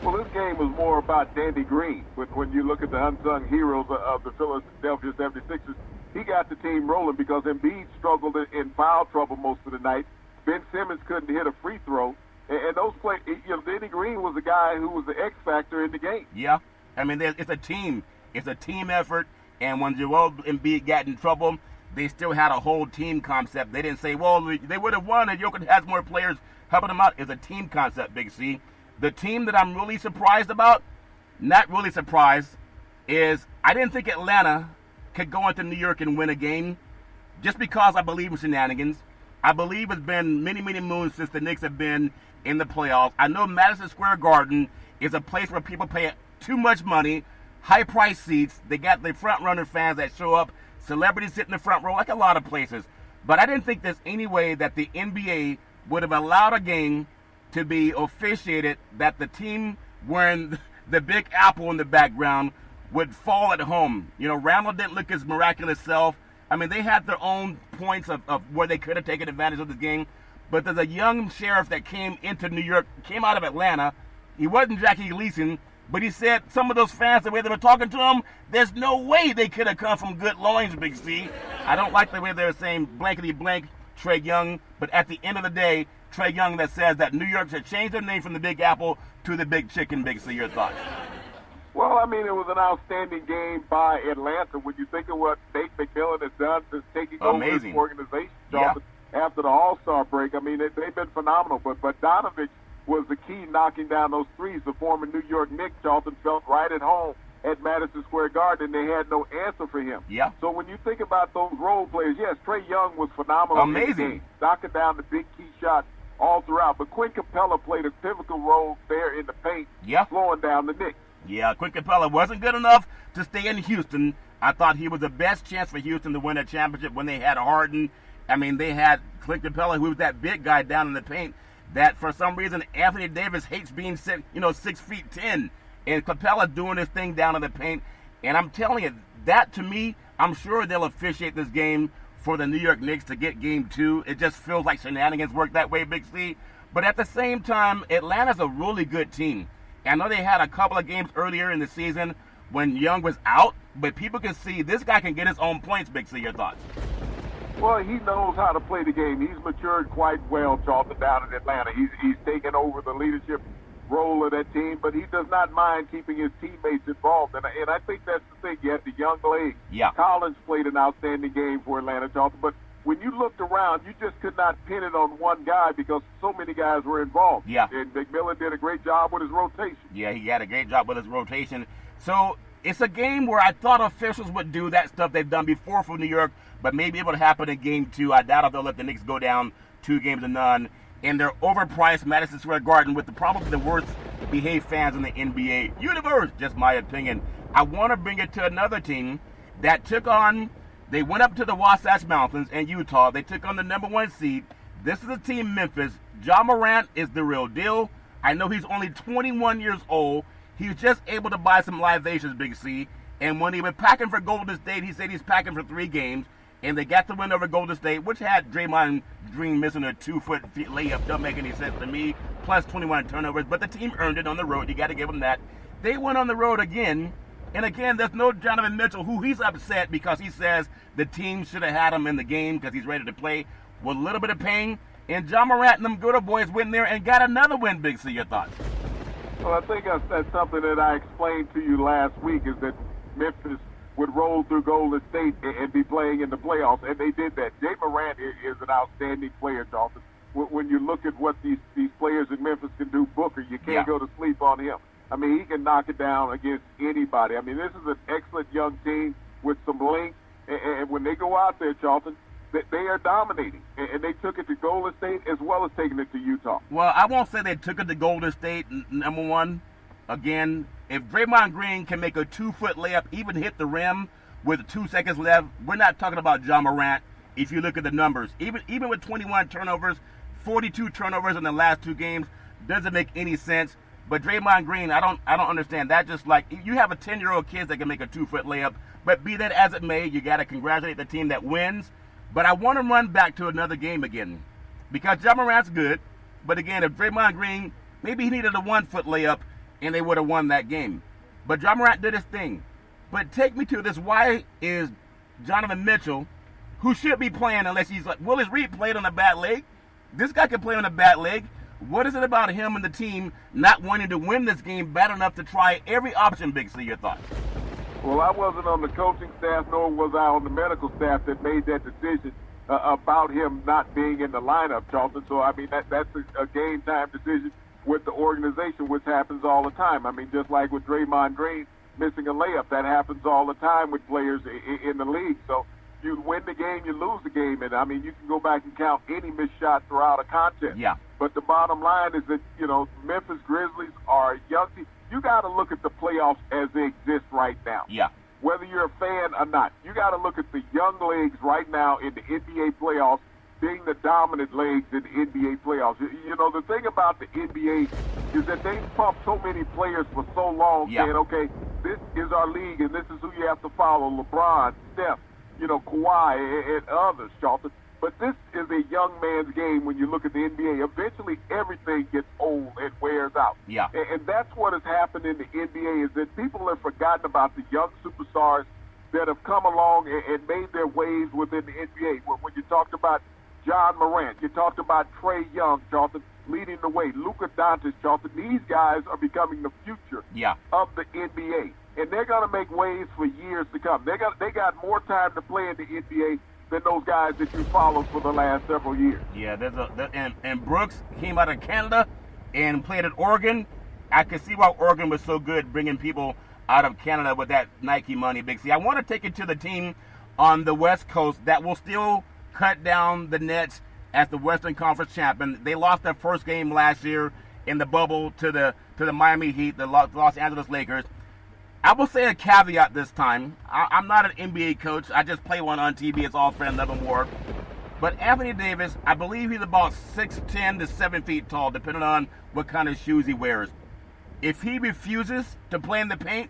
Well, this game was more about Danny Green. When you look at the unsung heroes of the Philadelphia 76ers, he got the team rolling because Embiid struggled in foul trouble most of the night. Ben Simmons couldn't hit a free throw. And those plays, Danny Green was the guy who was the X factor in the game. Yeah, I mean, it's a team. It's a team effort. And when Joel Embiid got in trouble, they still had a whole team concept. They didn't say, well, they would have won and Jokic has more players helping them out. It's a team concept, Big C. The team that I'm really surprised about, not really surprised, is I didn't think Atlanta could go into New York and win a game just because I believe in shenanigans. I believe it's been many, many moons since the Knicks have been in the playoffs. I know Madison Square Garden is a place where people pay too much money, high-priced seats. They got the front-runner fans that show up. Celebrities sit in the front row, like a lot of places. But I didn't think there's any way that the NBA would have allowed a game to be officiated that the team wearing the Big Apple in the background would fall at home. Randall didn't look his miraculous self. I mean, they had their own points of where they could have taken advantage of this game. But there's a young sheriff that came into New York, came out of Atlanta. He wasn't Jackie Gleason, but he said some of those fans, the way they were talking to him, there's no way they could have come from good loins, Big C. I don't like the way they were saying blankety blank Trae Young, but at the end of the day, Trae Young that says that New York should change their name from the Big Apple to the Big Chicken, Big C. Your thoughts? Well, I mean, it was an outstanding game by Atlanta. When you think of what Nate McMillan has done since taking over this organization, Jonathan, after the All-Star break, I mean, they've been phenomenal. But Bogdanovich was the key knocking down those threes. The former New York Knicks, Charlton, felt right at home at Madison Square Garden, and they had no answer for him. Yeah. So when you think about those role players, yes, Trae Young was phenomenal. Amazing. In the game, knocking down the big key shots all throughout. But Quinn Capella played a pivotal role there in the paint, slowing down the Knicks. Yeah, Quinn Capella wasn't good enough to stay in Houston. I thought he was the best chance for Houston to win a championship when they had Harden. I mean, they had Quinn Capella, who was that big guy down in the paint, that for some reason Anthony Davis hates being 6'10", and Capella doing his thing down in the paint. And I'm telling you, that to me, I'm sure they'll officiate this game for the New York Knicks to get game 2. It just feels like shenanigans work that way, Big C. But at the same time, Atlanta's a really good team. I know they had a couple of games earlier in the season when Young was out, but people can see this guy can get his own points, Big C. Your thoughts? Well, he knows how to play the game. He's matured quite well, Charlton, down in Atlanta. He's taken over the leadership role of that team, but he does not mind keeping his teammates involved. And I think that's the thing. You have the young legs. Yeah. Collins played an outstanding game for Atlanta, Charlton, but when you looked around, you just could not pin it on one guy because so many guys were involved. Yeah. And McMillan did a great job with his rotation. Yeah, he had a great job with his rotation. So it's a game where I thought officials would do that stuff they've done before for New York, but maybe it would happen in game 2. I doubt if they'll let the Knicks go down 2-0. And they're overpriced Madison Square Garden with probably the worst behaved fans in the NBA universe, just my opinion. I want to bring it to another team that they went up to the Wasatch Mountains in Utah. They took on the #1 seed. This is a team, Memphis. Ja Morant is the real deal. I know he's only 21 years old. He was just able to buy some libations, Big C. And when he was packing for Golden State, he said he's packing for 3 games. and they got the win over Golden State, which had Draymond Green missing a 2-foot layup. Don't make any sense to me. Plus 21 turnovers, but the team earned it on the road. You got to give them that. They went on the road again, and again, there's no Donovan Mitchell, who he's upset because he says the team should have had him in the game because he's ready to play with a little bit of pain. And John Morant and them good boys went there and got another win. Big C, your thoughts? Well, I think that's something that I explained to you last week, is that Memphis would roll through Golden State and be playing in the playoffs, and they did that. Jay Morant is an outstanding player, Dalton. When you look at what these players in Memphis can do, Booker, you can't go to sleep on him. I mean, he can knock it down against anybody. I mean, this is an excellent young team with some length, and when they go out there, Charlton, they are dominating, and they took it to Golden State as well as taking it to Utah. Well, I won't say they took it to Golden State, number one. Again, if Draymond Green can make a 2-foot layup, even hit the rim with 2 seconds left, we're not talking about John Morant. If you look at the numbers, even with 21 turnovers, 42 turnovers in the last 2 games, doesn't make any sense. But Draymond Green, I don't understand that. Just like you have a 10-year-old kid that can make a 2-foot layup, but be that as it may, you got to congratulate the team that wins. But I want to run back to another game again, because John Morant's good. But again, if Draymond Green, maybe he needed a 1-foot layup, and they would have won that game. But John Morant did his thing. But take me to this: why is Donovan Mitchell, who should be playing unless he's like Willis Reed, played on a bad leg? This guy can play on a bad leg. What is it about him and the team not wanting to win this game bad enough to try every option? Big C, your thoughts? Well, I wasn't on the coaching staff, nor was I on the medical staff that made that decision about him not being in the lineup, Charlton. So, I mean, that's a game time decision with the organization, which happens all the time. I mean, just like with Draymond Green missing a layup, that happens all the time with players in the league. So you win the game, you lose the game. And, I mean, you can go back and count any missed shot throughout a contest. Yeah. But the bottom line is that, you know, Memphis Grizzlies are a young team. You got to look at the playoffs as they exist right now. Yeah. Whether you're a fan or not, you got to look at the young legs right now in the NBA playoffs being the dominant legs in the NBA playoffs. You know, the thing about the NBA is that they pump so many players for so long, saying, okay, this is our league and this is who you have to follow: LeBron, Steph, you know, Kawhi, and others, Charlton. But this is a young man's game when you look at the NBA. Eventually, everything gets old and wears out. Yeah. And that's what has happened in the NBA, is that people have forgotten about the young superstars that have come along and made their ways within the NBA. When you talked about John Morant, you talked about Trae Young, Charlton, leading the way. Luka Doncic, Charlton. These guys are becoming the future of the NBA. And they're going to make waves for years to come. They got more time to play in the NBA than those guys that you followed for the last several years. Yeah, and Brooks came out of Canada and played at Oregon. I could see why Oregon was so good, bringing people out of Canada with that Nike money, Big C. I want to take it to the team on the West Coast that will still cut down the Nets as the Western Conference champion. They lost their first game last year in the bubble to the Miami Heat, the Los Angeles Lakers. I will say a caveat this time. I'm not an NBA coach. I just play one on TV. It's all fair and love and war. But Anthony Davis, I believe he's about 6'10" to 7 feet tall, depending on what kind of shoes he wears. If he refuses to play in the paint,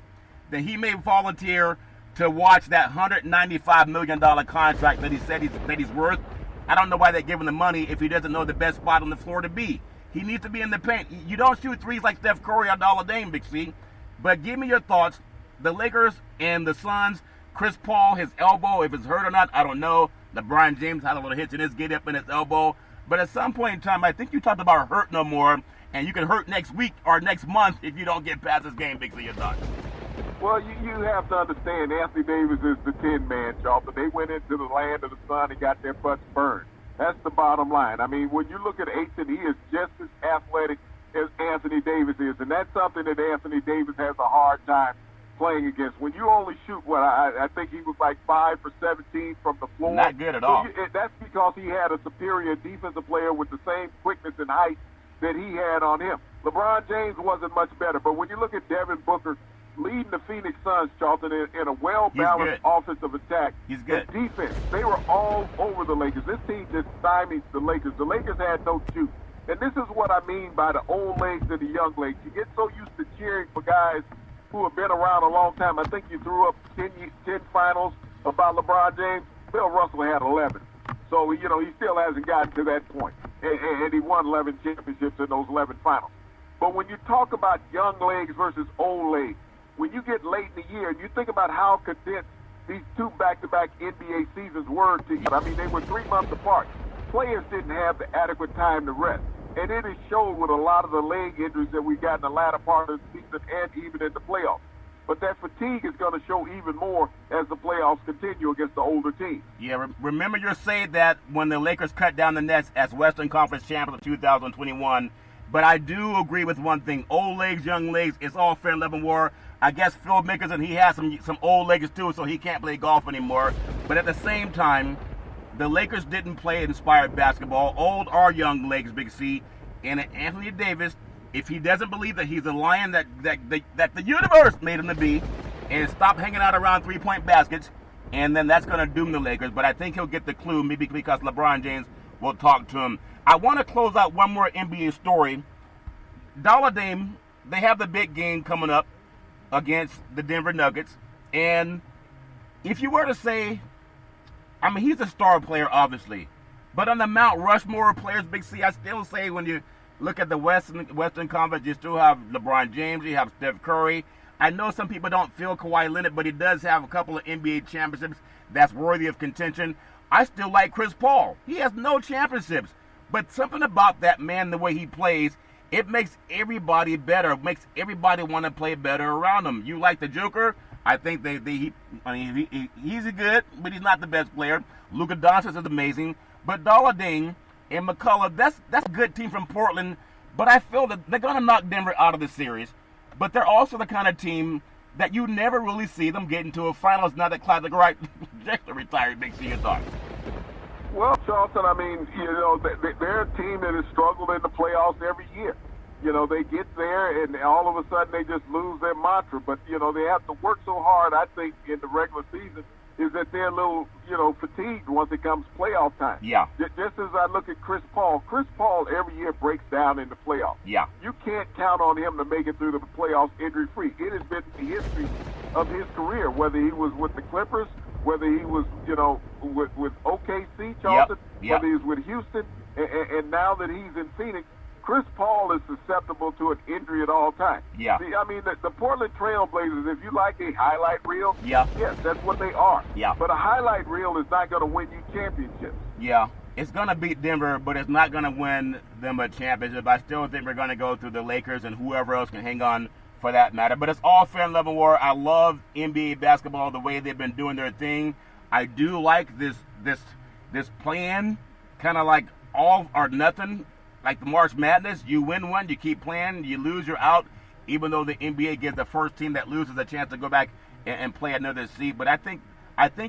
then he may volunteer to watch that $195 million contract that he said he's worth. I don't know why they give him the money if he doesn't know the best spot on the floor to be. He needs to be in the paint. You don't shoot threes like Steph Curry or Dollar Dame, Big C. But give me your thoughts. The Lakers and the Suns, Chris Paul, his elbow, if it's hurt or not, I don't know. LeBron James had a little hitch in his get up in his elbow. But at some point in time, I think you talked about hurt no more, and you can hurt next week or next month if you don't get past this game, Big C, your thoughts. Well, you have to understand, Anthony Davis is the 10-man, Charlton. They went into the land of the sun and got their butts burned. That's the bottom line. I mean, when you look at Ayton, he is just as athletic as Anthony Davis is, and that's something that Anthony Davis has a hard time playing against. When you only shoot, I think he was like 5 for 17 from the floor. Not good at all. That's because he had a superior defensive player with the same quickness and height that he had on him. LeBron James wasn't much better, but when you look at Devin Booker leading the Phoenix Suns, Charlton, in a well-balanced offensive attack He's good. and defense, they were all over the Lakers. This team just stymied the Lakers. The Lakers had no shoot. And this is what I mean by the old legs and the young legs. You get so used to cheering for guys who have been around a long time. I think you threw up 10 finals about LeBron James. Bill Russell had 11. So, he still hasn't gotten to that point. And he won 11 championships in those 11 finals. But when you talk about young legs versus old legs, when you get late in the year and you think about how condensed these two back-to-back NBA seasons were to you, I mean, they were 3 months apart. Players didn't have the adequate time to rest. And it has showed with a lot of the leg injuries that we got in the latter part of the season and even in the playoffs. But that fatigue is going to show even more as the playoffs continue against the older teams. Yeah, remember you said that when the Lakers cut down the nets as Western Conference champions of 2021. But I do agree with one thing. Old legs, young legs, it's all fair and level war. I guess Phil Mickelson, he has some old legs too, so he can't play golf anymore. But at the same time, the Lakers didn't play inspired basketball. Old or young legs, Big C. And Anthony Davis, if he doesn't believe that he's a lion that the universe made him to be, and stop hanging out around three-point baskets, and then that's going to doom the Lakers. But I think he'll get the clue, maybe because LeBron James will talk to him. I want to close out one more NBA story. Dollar Dame, they have the big game coming up against the Denver Nuggets. And if you were to say, I mean, he's a star player, obviously. But on the Mount Rushmore of players, Big C, I still say when you look at the Western Conference, you still have LeBron James, you have Steph Curry. I know some people don't feel Kawhi Leonard, but he does have a couple of NBA championships that's worthy of contention. I still like Chris Paul. He has no championships. But something about that man, the way he plays, it makes everybody better. It makes everybody want to play better around him. You like the Joker? I think he's good, but he's not the best player. Luka Doncic is amazing. But Dollar Dame and McCullough, that's a good team from Portland. But I feel that they're going to knock Denver out of the series. But they're also the kind of team that you never really see them get into a finals now that Clyde Drexler retired. Big C, your thoughts? Well, Charlton, I mean, they're a team that has struggled in the playoffs every year. They get there and all of a sudden they just lose their mantra. But, they have to work so hard, I think, in the regular season, is that they're a little, fatigued once it comes playoff time. Yeah. Just as I look at Chris Paul every year breaks down in the playoffs. Yeah. You can't count on him to make it through the playoffs injury-free. It has been the history of his career, whether he was with the Clippers, whether he was, with OKC, Charlton, Yep. whether he was with Houston, and now that he's in Phoenix, Chris Paul is susceptible to an injury at all times. Yeah. See, I mean, the Portland Trail Blazers, if you like a highlight reel, yes, that's what they are. Yeah. But a highlight reel is not going to win you championships. Yeah. It's going to beat Denver, but it's not going to win them a championship. I still think we're going to go through the Lakers and whoever else can hang on for that matter. But it's all fair and level war. I love NBA basketball, the way they've been doing their thing. I do like this plan, kind of like all or nothing, like the March Madness. You win one, you keep playing, you lose, you're out, even though the NBA gives the first team that loses a chance to go back and play another seed. But I think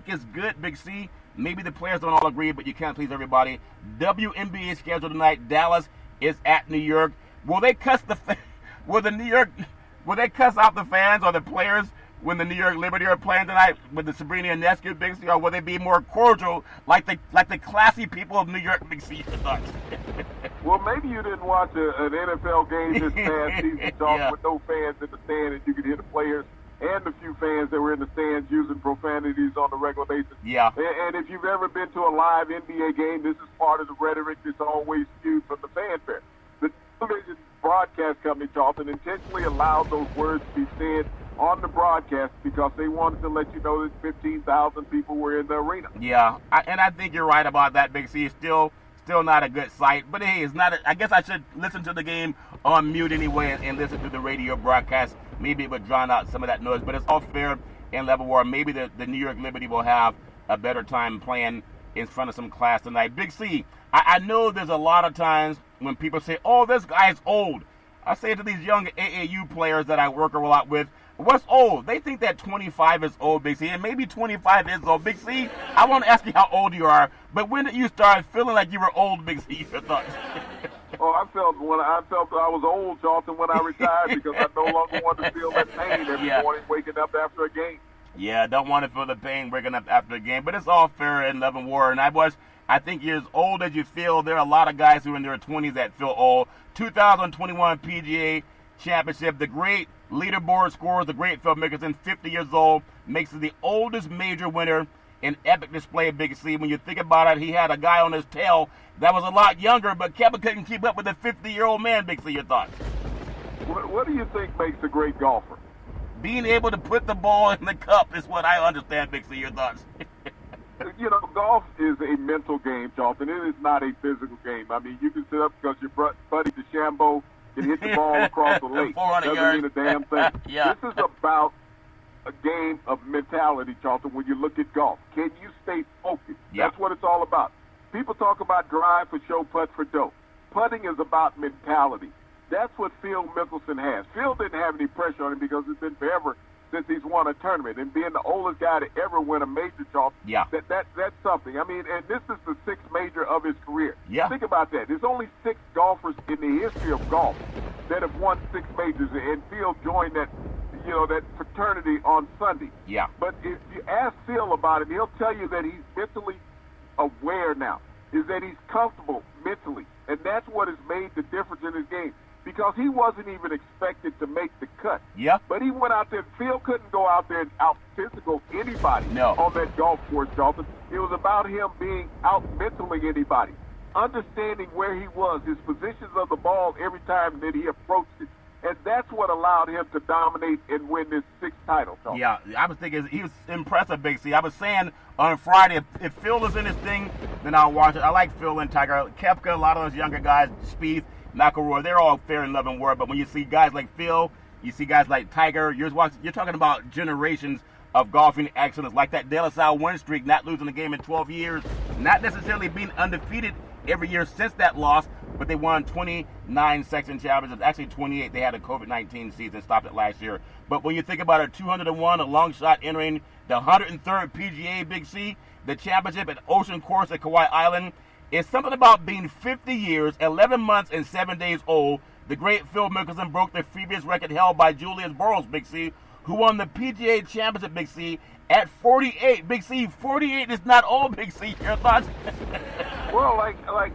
it's good, Big C. Maybe the players don't all agree, but you can't please everybody. Wnba schedule tonight. Dallas is at New York. Will they cuss Will they cuss out the fans or the players when the New York Liberty are playing tonight with the Sabrina Ionescu, Big C, or will they be more cordial like the classy people of New York, Big C? Well, maybe you didn't watch an NFL game this past season, Charles, with no fans in the stand, and you could hear the players and the few fans that were in the stands using profanities on a regular basis. Yeah. And if you've ever been to a live NBA game, this is part of the rhetoric that's always skewed from the fanfare. The television broadcast company, Charlton, intentionally allowed those words to be said on the broadcast because they wanted to let you know that 15,000 people were in the arena. Yeah, and I think you're right about that, Big C. It's still not a good sight. But hey, it's not. I guess I should listen to the game on mute anyway and listen to the radio broadcast. Maybe it would drown out some of that noise. But it's all fair and level war. Maybe the New York Liberty will have a better time playing in front of some class tonight. Big C, I know there's a lot of times when people say, oh, this guy's old. I say to these young AAU players that I work a lot with, what's old? They think that 25 is old, Big C, and maybe 25 is old. Big C, I want to ask you how old you are, but when did you start feeling like you were old, Big C? Your thoughts? Oh, I felt I was old, Charlton, when I retired because I no longer wanted to feel that pain every morning waking up after a game. Yeah, don't want to feel the pain waking up after a game, but it's all fair and love and war. And I think you're as old as you feel. There are a lot of guys who are in their 20s that feel old. 2021 PGA Championship, the great leaderboard scorer, the great Phil Mickelson, 50 years old, makes it the oldest major winner an epic display, Big C. When you think about it, he had a guy on his tail that was a lot younger, but Kemba couldn't keep up with a 50-year-old man, Big C. Your thoughts? What do you think makes a great golfer? Being able to put the ball in the cup is what I understand, Big C. Your thoughts? You know, golf is a mental game, Charlton. It is not a physical game. I mean, you can sit up because your buddy DeChambeau can hit the ball across the lake. 400 Doesn't yards. mean a damn thing. Yeah. This is about a game of mentality, Charlton, when you look at golf. Can you stay focused? Yeah. That's what it's all about. People talk about drive for show, putt for dough. Putting is about mentality. That's what Phil Mickelson has. Phil didn't have any pressure on him because it's been forever since he's won a tournament. And being the oldest guy to ever win a major, Charlton, Yeah. that's something. I mean, and this is the sixth major of his career. Yeah. Think about that. There's only 6 golfers in the history of golf that have won 6 majors, and Phil joined that, you know, that fraternity on Sunday. Yeah. But if you ask Phil about it, he'll tell you that he's mentally aware now, is that he's comfortable mentally. And that's what has made the difference in his game, because he wasn't even expected to make the cut. Yeah. But he went out there. Phil couldn't go out there and out-physical anybody No. on that golf course, Charlton. It was about him being out-mentaling anybody, understanding where he was, his positions of the ball every time that he approached it. And that's what allowed him to dominate and win this 6th title, Charlton. Yeah, I was thinking he was impressive, Big C. I was saying on Friday, if Phil is in his thing, then I'll watch it. I like Phil and Tiger. Koepka, a lot of those younger guys, Spieth, McIlroy, they're all fair and loving word. But when you see guys like Phil, you see guys like Tiger, you're talking about generations of golfing excellence, like that De La Salle win streak, not losing a game in 12 years, not necessarily being undefeated every year since that loss, but they won 29 section championships, actually 28. They had a COVID-19 season, stopped it last year. But when you think about it, 201, a long shot entering the 103rd PGA, Big C, the championship at Ocean Course at Kauai Island, it's something about being 50 years, 11 months, and 7 days old. The great Phil Mickelson broke the previous record held by Julius Burrows, Big C, who won the PGA Championship, Big C, at 48. Big C, 48 is not old, Big C. Your thoughts? Well, like I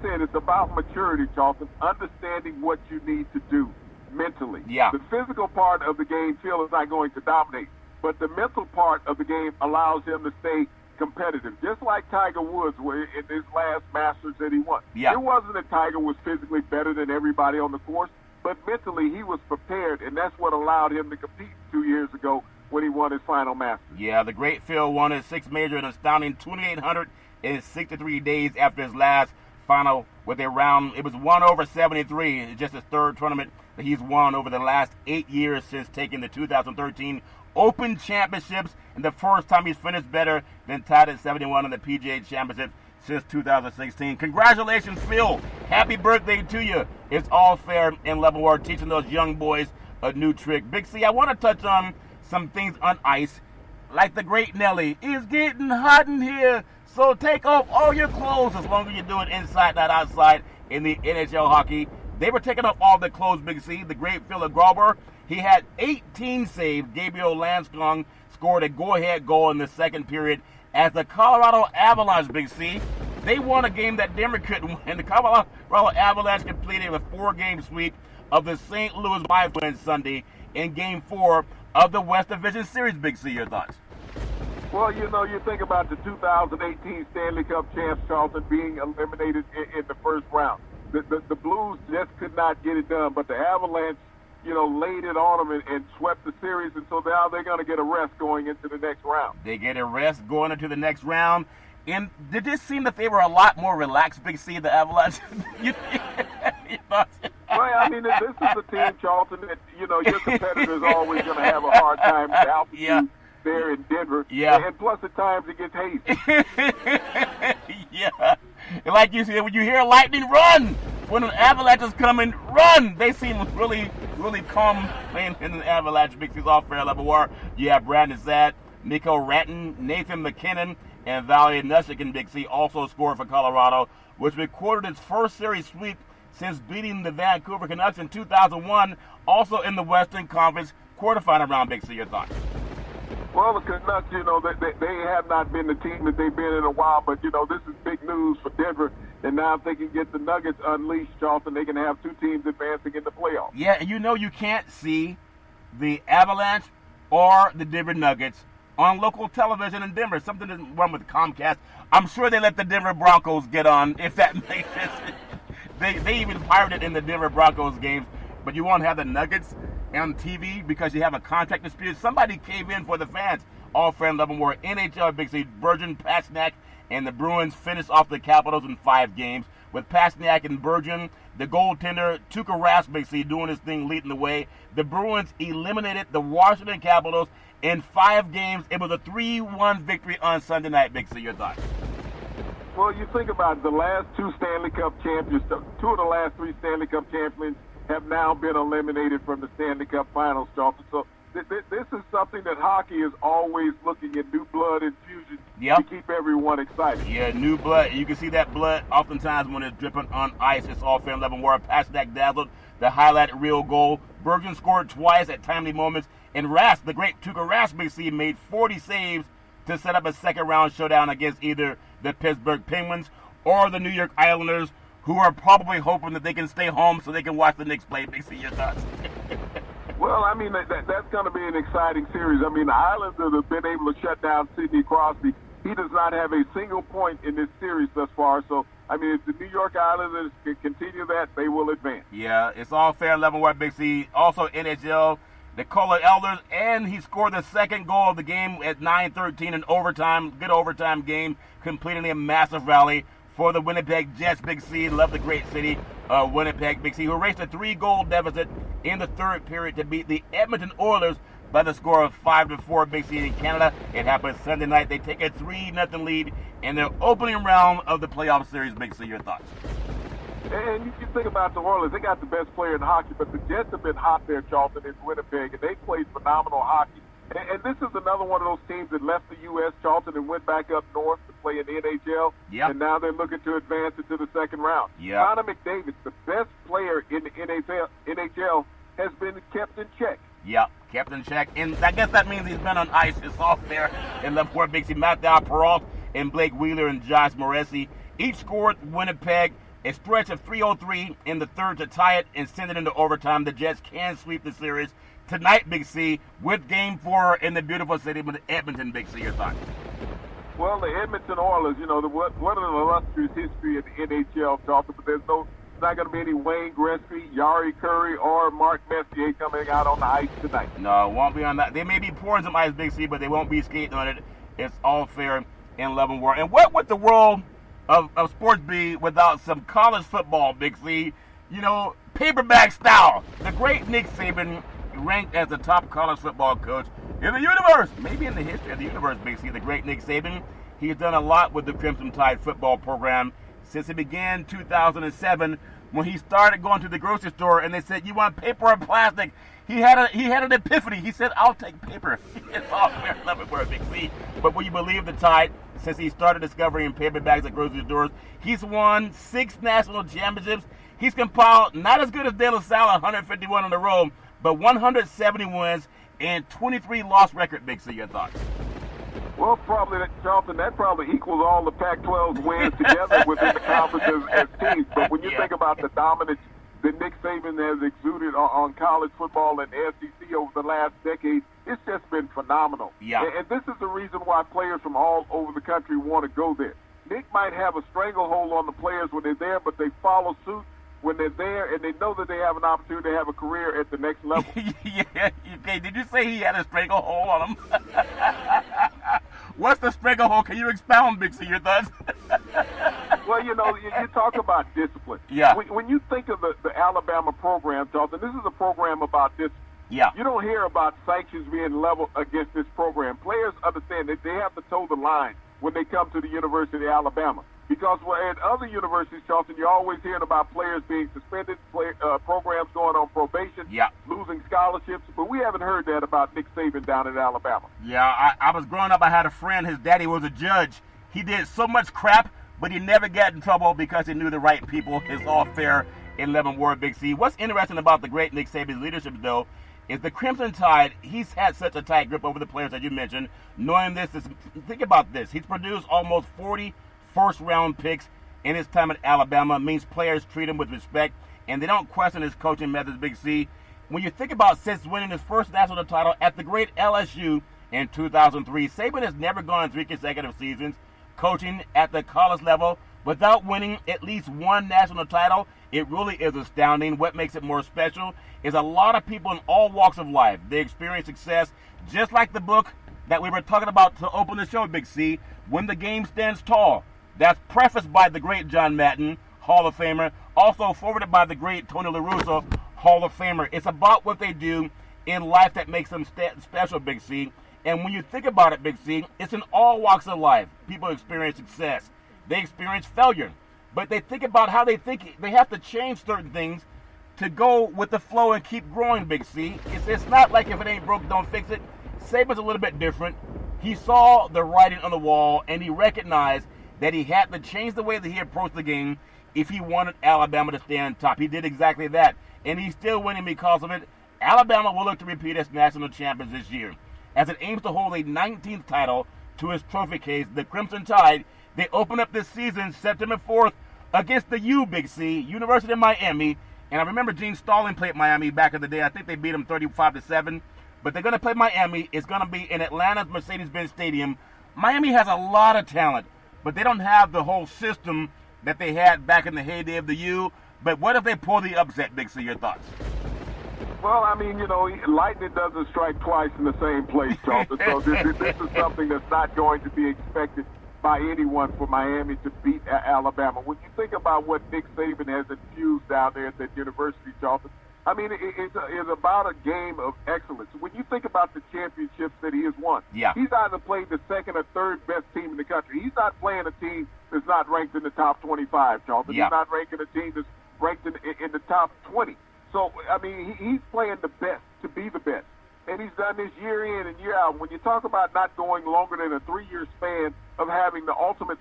said, it's about maturity, Charlton, understanding what you need to do mentally. Yeah. The physical part of the game, Phil is not going to dominate, but the mental part of the game allows him to stay competitive, just like Tiger Woods in his last Masters that he won. Yeah. It wasn't that Tiger was physically better than everybody on the course, but mentally he was prepared, and that's what allowed him to compete 2 years ago when he won his final Masters. Yeah, the great Phil won his 6th major in an astounding 2,863 days after his last final with a round. It was 1 over 73. It's just his 3rd tournament that he's won over the last 8 years since taking the 2013 Open Championships, and the first time he's finished better than tied at 71 in the PGA Championship since 2016. Congratulations, Phil. Happy birthday to you. It's all fair in level war, teaching those young boys a new trick. Big C, I want to touch on some things on ice, like the great Nelly. It's getting hot in here, so take off all your clothes as long as you do it inside, not outside in the NHL hockey. They were taking off all their clothes, Big C. The great Philip Grauber, he had 18 saves. Gabriel Landskog scored a go-ahead goal in the second period as the Colorado Avalanche, Big C, they won a game that Denver couldn't win. The Colorado Avalanche completed a 4-game sweep of the St. Louis Blues Sunday in Game 4 of the West Division Series, Big C. Your thoughts? Well, you know, you think about the 2018 Stanley Cup champs, Charlton, being eliminated in the first round. The Blues just could not get it done, but the Avalanche, you know, laid it on them and swept the series, and so now they're going to get a rest going into the next round. They get a rest going into the next round. And did it seem that they were a lot more relaxed, Big C, the Avalanche? Your thoughts? Well, I mean, this is a team, Charlton, that, you know, your competitor's always going to have a hard time with altitude. Yeah. There in Denver. Yeah. And plus at times it gets hazy. Yeah. And like you said, when you hear lightning, run! When an avalanche is coming, run! They seem really, really calm playing in an avalanche. Big C's off fair level war. You have Brandon Saad, Mikko Rantanen, Nathan McKinnon, and Valerie Neshek. Big C also scored for Colorado, which recorded its first series sweep since beating the Vancouver Canucks in 2001, also in the Western Conference quarterfinal round. Big C, your thoughts? Well, the Canucks, you know, they have not been the team that they've been in a while, but, you know, this is big news for Denver. And now if they can get the Nuggets unleashed, Charlton, they can have 2 teams advancing in the playoffs. Yeah, and you know you can't see the Avalanche or the Denver Nuggets on local television in Denver. Something to run with Comcast. I'm sure they let the Denver Broncos get on, if that makes sense. They even pirated in the Denver Broncos games, but you won't have the Nuggets on TV because you have a contract dispute. Somebody cave in for the fans. All fair and level war. NHL Big C, Bergen, Pasternak, and the Bruins finished off the Capitals in 5 games. With Pasternak and Bergen, the goaltender Tuukka Rask Big C doing his thing, leading the way. The Bruins eliminated the Washington Capitals in 5 games. It was a 3-1 victory on Sunday night. Big C, your thoughts? Well, you think about it, the last 2 Stanley Cup champions, 2 of the last 3 Stanley Cup champions have now been eliminated from the Stanley Cup Finals, Charlton. So this is something that hockey is always looking at new blood infusion to keep everyone excited. Yeah, new blood. You can see that blood oftentimes when it's dripping on ice. It's all fair and level war. Pasternak dazzled, the highlight reel goal. Bergen scored twice at timely moments. And Rask, the great Tuukka Rask, Big C, made 40 saves to set up a second-round showdown against either the Pittsburgh Penguins or the New York Islanders, who are probably hoping that they can stay home so they can watch the Knicks play. Big C, your thoughts? Well, I mean, that's going to be an exciting series. I mean, the Islanders have been able to shut down Sidney Crosby. He does not have a single point in this series thus far. So, I mean, if the New York Islanders can continue that, they will advance. Yeah, it's all fair and level war, Big C. Also, NHL, the Kohler Elders, and he scored the second goal of the game at 9:13 in overtime. Good overtime game, completing a massive rally for the Winnipeg Jets. Big C, love the great city of Winnipeg. Big C, who raced a 3-goal deficit in the third period to beat the Edmonton Oilers by the score of 5-4. Big C in Canada. It happened Sunday night. They take a 3-0 lead in their opening round of the playoff series. Big C, your thoughts? And you think about the Oilers, they got the best player in hockey, but the Jets have been hot there, Charlton, in Winnipeg, and they played phenomenal hockey. And this is another one of those teams that left the U.S., Charlton, and went back up north to play in the NHL. Yep. And now they're looking to advance into the second round. Yep. Connor McDavid, the best player in the NHL, has been kept in check. Yeah, kept in check. And I guess that means he's been on ice. It's all fair in left court. Big C, Matt Peralt and Blake Wheeler and Josh Morrissey each scored Winnipeg a stretch of 3:03 in the third to tie it and send it into overtime. The Jets can sweep the series tonight, Big C, with Game 4 in the beautiful city of Edmonton. Big C, your thoughts? Well, the Edmonton Oilers, you know, one of the illustrious history of the NHL, Charlton, but there's not going to be any Wayne Gretzky, Yari Curry, or Mark Messier coming out on the ice tonight. No, won't be on that. They may be pouring some ice, Big C, but they won't be skating on it. It's all fair in love and war. And what would the world of sports be without some college football, Big C? You know, paperback style. The great Nick Saban, ranked as the top college football coach in the universe, maybe in the history of the universe, Big C. The great Nick Saban. He's done a lot with the Crimson Tide football program since it began in 2007 when he started going to the grocery store and they said, "You want paper or plastic?" He had an epiphany. He said, "I'll take paper." It's all fair and love it for a Big C. But will you believe the Tide, since he started discovering paper bags at grocery stores, he's won 6 national championships. He's compiled, not as good as De La Salle, 151 on the road, but 170 wins and 23 loss record. Big C, your thoughts? Well, probably, Charlton, that probably equals all the Pac-12's wins together within the conferences as teams. But when you think about the dominance that Nick Saban has exuded on college football and the SEC over the last decade, it's just been phenomenal. Yeah. And this is the reason why players from all over the country want to go there. Nick might have a stranglehold on the players when they're there, but they follow suit when they're there, and they know that they have an opportunity to have a career at the next level. Yeah, okay. Did you say he had a stranglehold on him? What's the stranglehold? Can you expound, Big C, your thoughts? Well, you know, you talk about discipline. Yeah. When you think of the Alabama program, Charlton, this is a program about discipline. Yeah. You don't hear about sanctions being leveled against this program. Players understand that they have to toe the line when they come to the University of Alabama. Because at other universities, Charlton, you're always hearing about players being suspended, programs going on probation, losing scholarships. But we haven't heard that about Nick Saban down in Alabama. Yeah, I was growing up, I had a friend, his daddy was a judge. He did so much crap, but he never got in trouble because he knew the right people. It's all fair in 11 Ward, Big C. What's interesting about the great Nick Saban's leadership, though, is the Crimson Tide, he's had such a tight grip over the players that you mentioned. Knowing this, think about this. He's produced almost 40 first-round picks in his time at Alabama. Means players treat him with respect, and they don't question his coaching methods, Big C. When you think about since winning his first national title at the great LSU in 2003. Saban has never gone 3 consecutive seasons coaching at the college level without winning at least one national title. It really is astounding. What makes it more special is a lot of people in all walks of life. They experience success just like the book that we were talking about to open the show, Big C, When the Game Stands Tall. That's prefaced by the great John Madden, Hall of Famer, also forwarded by the great Tony La Russa, Hall of Famer. It's about what they do in life that makes them special, Big C. And when you think about it, Big C, it's in all walks of life. People experience success. They experience failure. But they think about how they think. They have to change certain things to go with the flow and keep growing, Big C. It's not like if it ain't broke, don't fix it. Saban's a little bit different. He saw the writing on the wall, and he recognized that he had to change the way that he approached the game if he wanted Alabama to stay on top. He did exactly that, and he's still winning because of it. Alabama will look to repeat as national champions this year. As it aims to hold a 19th title to its trophy case, the Crimson Tide, they open up this season September 4th against the U, Big C, University of Miami. And I remember Gene Stallings played Miami back in the day. I think they beat them 35-7. But they're going to play Miami. It's going to be in Atlanta's Mercedes-Benz Stadium. Miami has a lot of talent, but they don't have the whole system that they had back in the heyday of the U. But what if they pull the upset, Big C? Your thoughts? Well, I mean, lightning doesn't strike twice in the same place, Charlton. So this is something that's not going to be expected by anyone for Miami to beat Alabama. When you think about what Nick Saban has infused down there at that university, Charlton, I mean, it's about a game of excellence. When you think about the championships that he has won, he's either played the second or third best team in the country. He's not playing a team that's not ranked in the top 25, Charlton. He's not ranking a team that's ranked in the top 20. So, I mean, he's playing the best to be the best. And he's done this year in and year out. When you talk about not going longer than a 3-year span of having the ultimate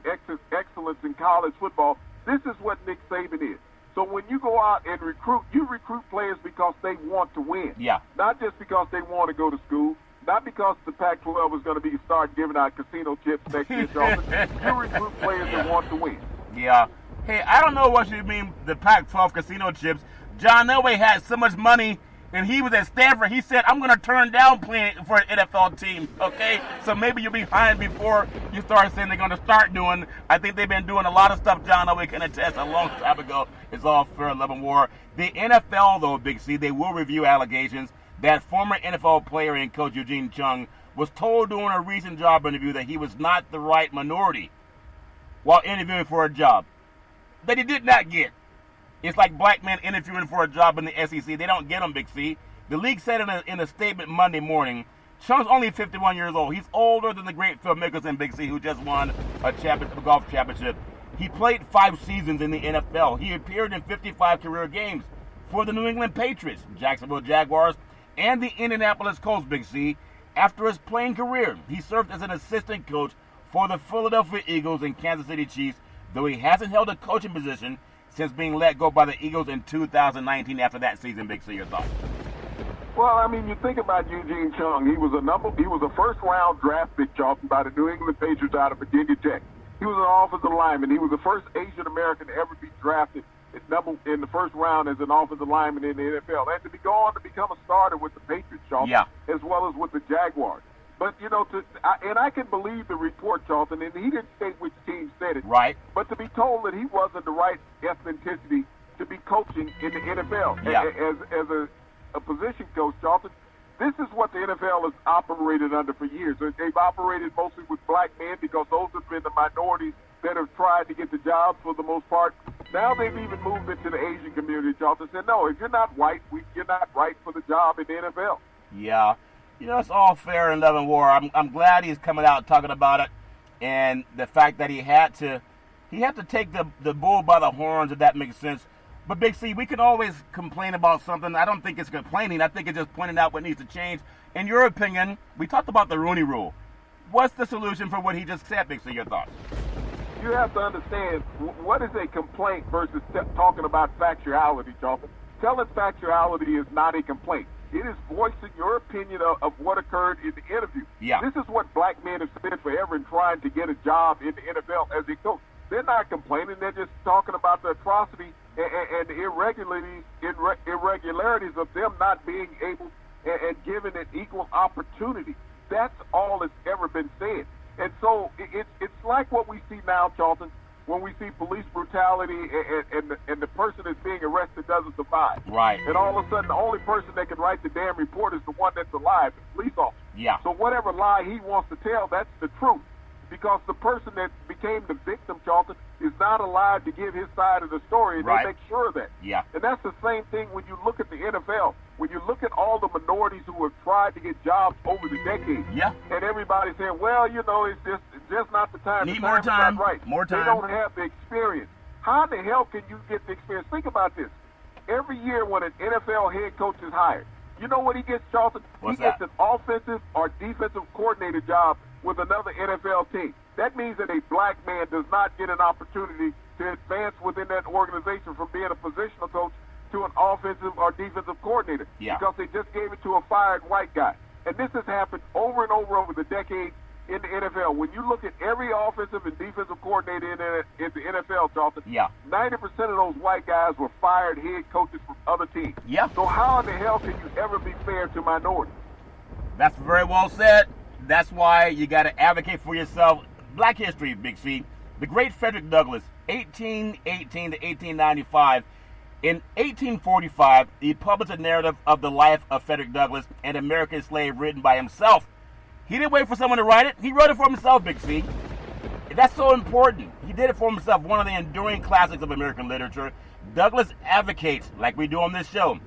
excellence in college football, this is what Nick Saban is. So when you go out and recruit, you recruit players because they want to win. Not just because they want to go to school, not because the Pac-12 is going to start giving out casino chips next year, Charlton. You recruit players that want to win. Hey, I don't know what you mean, the Pac-12 casino chips. John Elway had so much money, and he was at Stanford. He said, I'm going to turn down playing for an NFL team, okay? So maybe you're behind before you start saying they're going to start doing. I think they've been doing a lot of stuff John Elway can attest a long time ago. It's all fair, love, and war. The NFL, though, Big C, they will review allegations that former NFL player and coach Eugene Chung was told during a recent job interview that he was not the right minority while interviewing for a job that he did not get. It's like black men interviewing for a job in the SEC. They don't get them, Big C. The league said in a statement Monday morning, Chung's only 51 years old. He's older than the great Phil Mickelson, Big C, who just won a golf championship. He played 5 seasons in the NFL. He appeared in 55 career games for the New England Patriots, Jacksonville Jaguars, and the Indianapolis Colts, Big C. After his playing career, he served as an assistant coach for the Philadelphia Eagles and Kansas City Chiefs, though he hasn't held a coaching position since being let go by the Eagles in 2019 after that season. Big C, your thoughts? Well, I mean, you think about Eugene Chung. He was a first-round draft pick, Charlton, by the New England Patriots out of Virginia Tech. He was an offensive lineman. He was the first Asian American to ever be drafted in the first round as an offensive lineman in the NFL, and to go on to become a starter with the Patriots, Charlton, as well as with the Jaguars. But, I can believe the report, Charlton, and he didn't state which team said it. Right. But to be told that he wasn't the right ethnicity to be coaching in the NFL as a position coach, Charlton, this is what the NFL has operated under for years. They've operated mostly with black men because those have been the minorities that have tried to get the jobs for the most part. Now they've even moved into the Asian community, Charlton, and said, no, if you're not white, you're not right for the job in the NFL. Yeah. It's all fair in love and war. I'm glad he's coming out talking about it, and the fact that he had to take the bull by the horns, if that makes sense. But Big C, we can always complain about something. I don't think it's complaining. I think it's just pointing out what needs to change. In your opinion, we talked about the Rooney Rule. What's the solution for what he just said, Big C? Your thoughts? You have to understand what is a complaint versus talking about factuality, Charlton. Telling factuality is not a complaint. It is voicing your opinion of what occurred in the interview. This is what black men have said forever in trying to get a job in the NFL as a coach. They're not complaining. They're just talking about the atrocity and the irregularities of them not being able and given an equal opportunity That's all that's ever been said. And so it's like what we see now, Charlton, when we see police brutality and the person that's being arrested doesn't survive. Right. And all of a sudden, the only person that can write the damn report is the one that's alive, the police officer. Yeah. So whatever lie he wants to tell, that's the truth. Because the person that became the victim, Charlton, is not alive to give his side of the story, and right. they make sure of that. Yeah. And that's the same thing when you look at the NFL. When you look at all the minorities who have tried to get jobs over the decades, yeah. and everybody's saying, well, you know, it's just not the time. Need the more time. Not right. More time. They don't have the experience. How the hell can you get the experience? Think about this. Every year when an NFL head coach is hired, you know what he gets, Charlton? What's he gets an offensive or defensive coordinator job with another NFL team. That means that a black man does not get an opportunity to advance within that organization from being a positional coach to an offensive or defensive coordinator, because they just gave it to a fired white guy. And this has happened over and over the decades in the NFL. When you look at every offensive and defensive coordinator in the NFL, Charlton, 90% of those white guys were fired head coaches from other teams. Yeah. So how in the hell can you ever be fair to minorities? That's very well said. That's why you got to advocate for yourself. Black history, Big C. The great Frederick Douglass, 1818 to 1895. In 1845, he published a narrative of the life of Frederick Douglass, an American slave written by himself. He didn't wait for someone to write it. He wrote it for himself, Big C. That's so important. He did it for himself, one of the enduring classics of American literature. Douglass advocates, like we do on this show,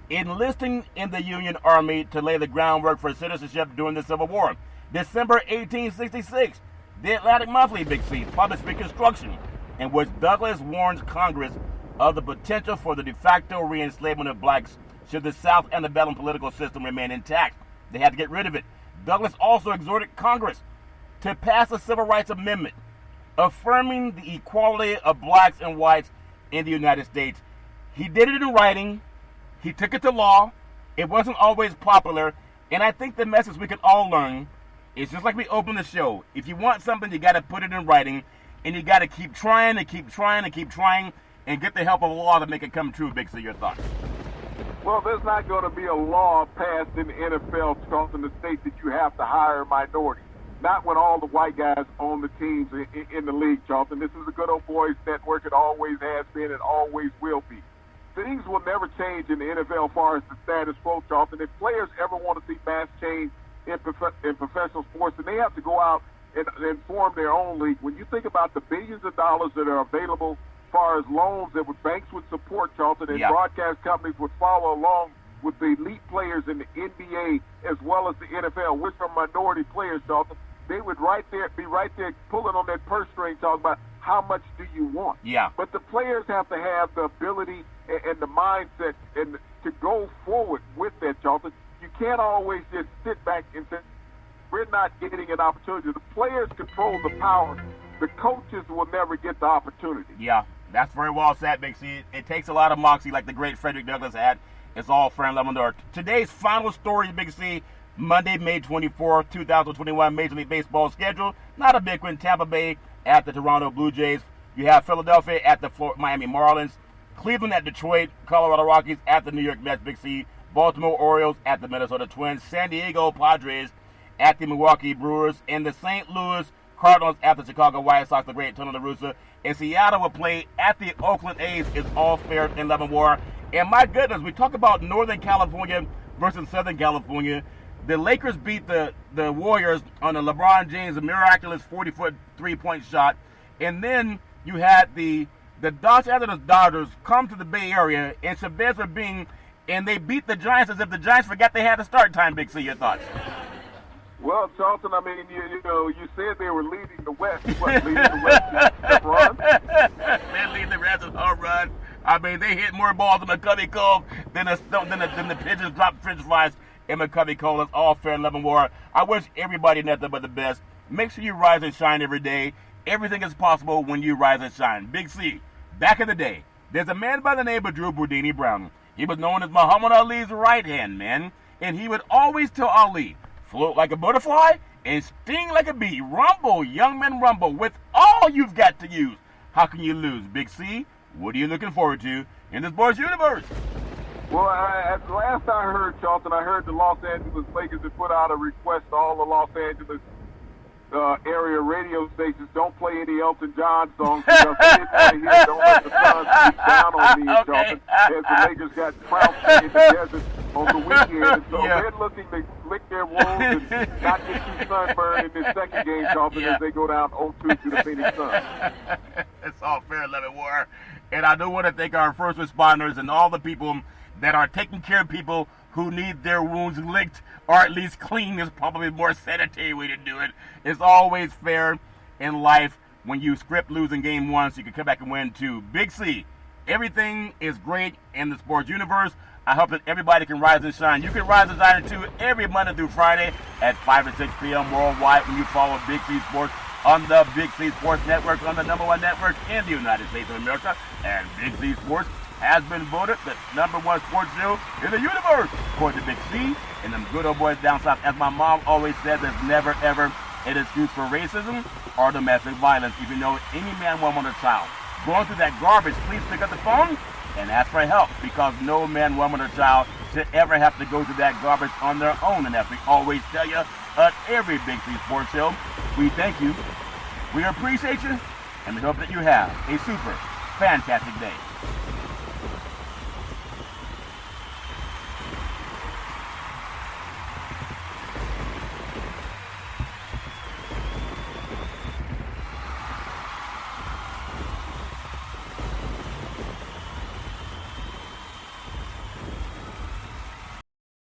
enlisting in the Union Army to lay the groundwork for citizenship during the Civil War. December 1866, the Atlantic Monthly, Big C, published Reconstruction, in which Douglass warns Congress of the potential for the de facto re-enslavement of blacks should the South antebellum political system remain intact. They had to get rid of it. Douglass also exhorted Congress to pass a Civil Rights Amendment affirming the equality of blacks and whites in the United States. He did it in writing. He took it to law. It wasn't always popular. And I think the message we can all learn is just like we opened the show. If you want something, you got to put it in writing. And you got to keep trying and keep trying and keep trying and get the help of the law to make it come true. Big C, your thoughts? Well, there's not going to be a law passed in the NFL, Charlton, that states that you have to hire a minority. Not when all the white guys own the teams in the league, Charlton. This is a good old boys network. It always has been and always will be. Things will never change in the NFL as far as the status quo, Charlton. If players ever want to see mass change in professional sports, then they have to go out and form their own league. When you think about the billions of dollars that are available as far as loans that banks would support, Charlton, and broadcast companies would follow along with the elite players in the NBA as well as the NFL, which are minority players, Charlton, they would be right there pulling on that purse string talking about how much do you want. Yeah. But the players have to have the ability and the mindset and to go forward with that, Charlton. You can't always just sit back and say, we're not getting an opportunity. The players control the power. The coaches will never get the opportunity. Yeah, that's very well said, Big C. It takes a lot of moxie like the great Frederick Douglass had. It's all fair and level. Today's final story, Big C, Monday, May 24th, 2021, Major League Baseball schedule. Not a big one. Tampa Bay at the Toronto Blue Jays. You have Philadelphia at the Miami Marlins. Cleveland at Detroit. Colorado Rockies at the New York Mets, Big C. Baltimore Orioles at the Minnesota Twins. San Diego Padres at the Milwaukee Brewers. And the St. Louis Cardinals at the Chicago White Sox, the great Tony La Russa. And Seattle will play at the Oakland A's. It's all fair in love and war. And my goodness, we talk about Northern California versus Southern California. The Lakers beat the Warriors on a LeBron James miraculous 40-foot three-point shot. And then you had the Los Angeles Dodgers come to the Bay Area in Sylvester Bing, and they beat the Giants as if the Giants forgot they had a start time, Big C. Your thoughts? Well, Charlton, I mean, you said they were leading the West. What, leading the West in runs? They're leading the West in home runs. I mean, they hit more balls in McCovey Cove than the Pigeons dropped French fries in McCovey Cove. It's all fair and love and war. I wish everybody nothing but the best. Make sure you rise and shine every day. Everything is possible when you rise and shine. Big C, back in the day, there's a man by the name of Drew Boudini Brown. He was known as Muhammad Ali's right-hand man, and he would always tell Ali, float like a butterfly and sting like a bee. Rumble, young men, rumble with all you've got to use. How can you lose? Big C, what are you looking forward to in this boys universe? Well, at last I heard, Charlton, I heard the Los Angeles Lakers had put out a request to all the Los Angeles area radio stations, don't play any Elton John songs because they didn't want to hear Don't Let the Sun Beat Down on Me, Charlton, as the Lakers got trounced in the desert on the weekend. And so they're looking to lick their wounds and not get too sunburned in this second game, Charlton, as they go down 0-2 to the Phoenix Suns. It's all fair, Lemon War. And I do want to thank our first responders and all the people that are taking care of people who need their wounds licked or at least clean is probably a more sanitary way to do it. It's always fair in life when you script losing game one so you can come back and win two. Big C, everything is great in the sports universe. I hope that everybody can rise and shine. You can rise and shine too every Monday through Friday at 5 to 6 p.m. worldwide when you follow Big C Sports on the Big C Sports Network, on the #1 network in the United States of America. And Big C Sports has been voted the #1 sports show in the universe, according to Big C and them good old boys down south. As my mom always said, there's never, ever an excuse for racism or domestic violence. If you know any man, woman, or child going through that garbage, please pick up the phone and ask for help, because no man, woman, or child should ever have to go through that garbage on their own. And as we always tell you at every Big C Sports Show, we thank you, we appreciate you, and we hope that you have a super fantastic day.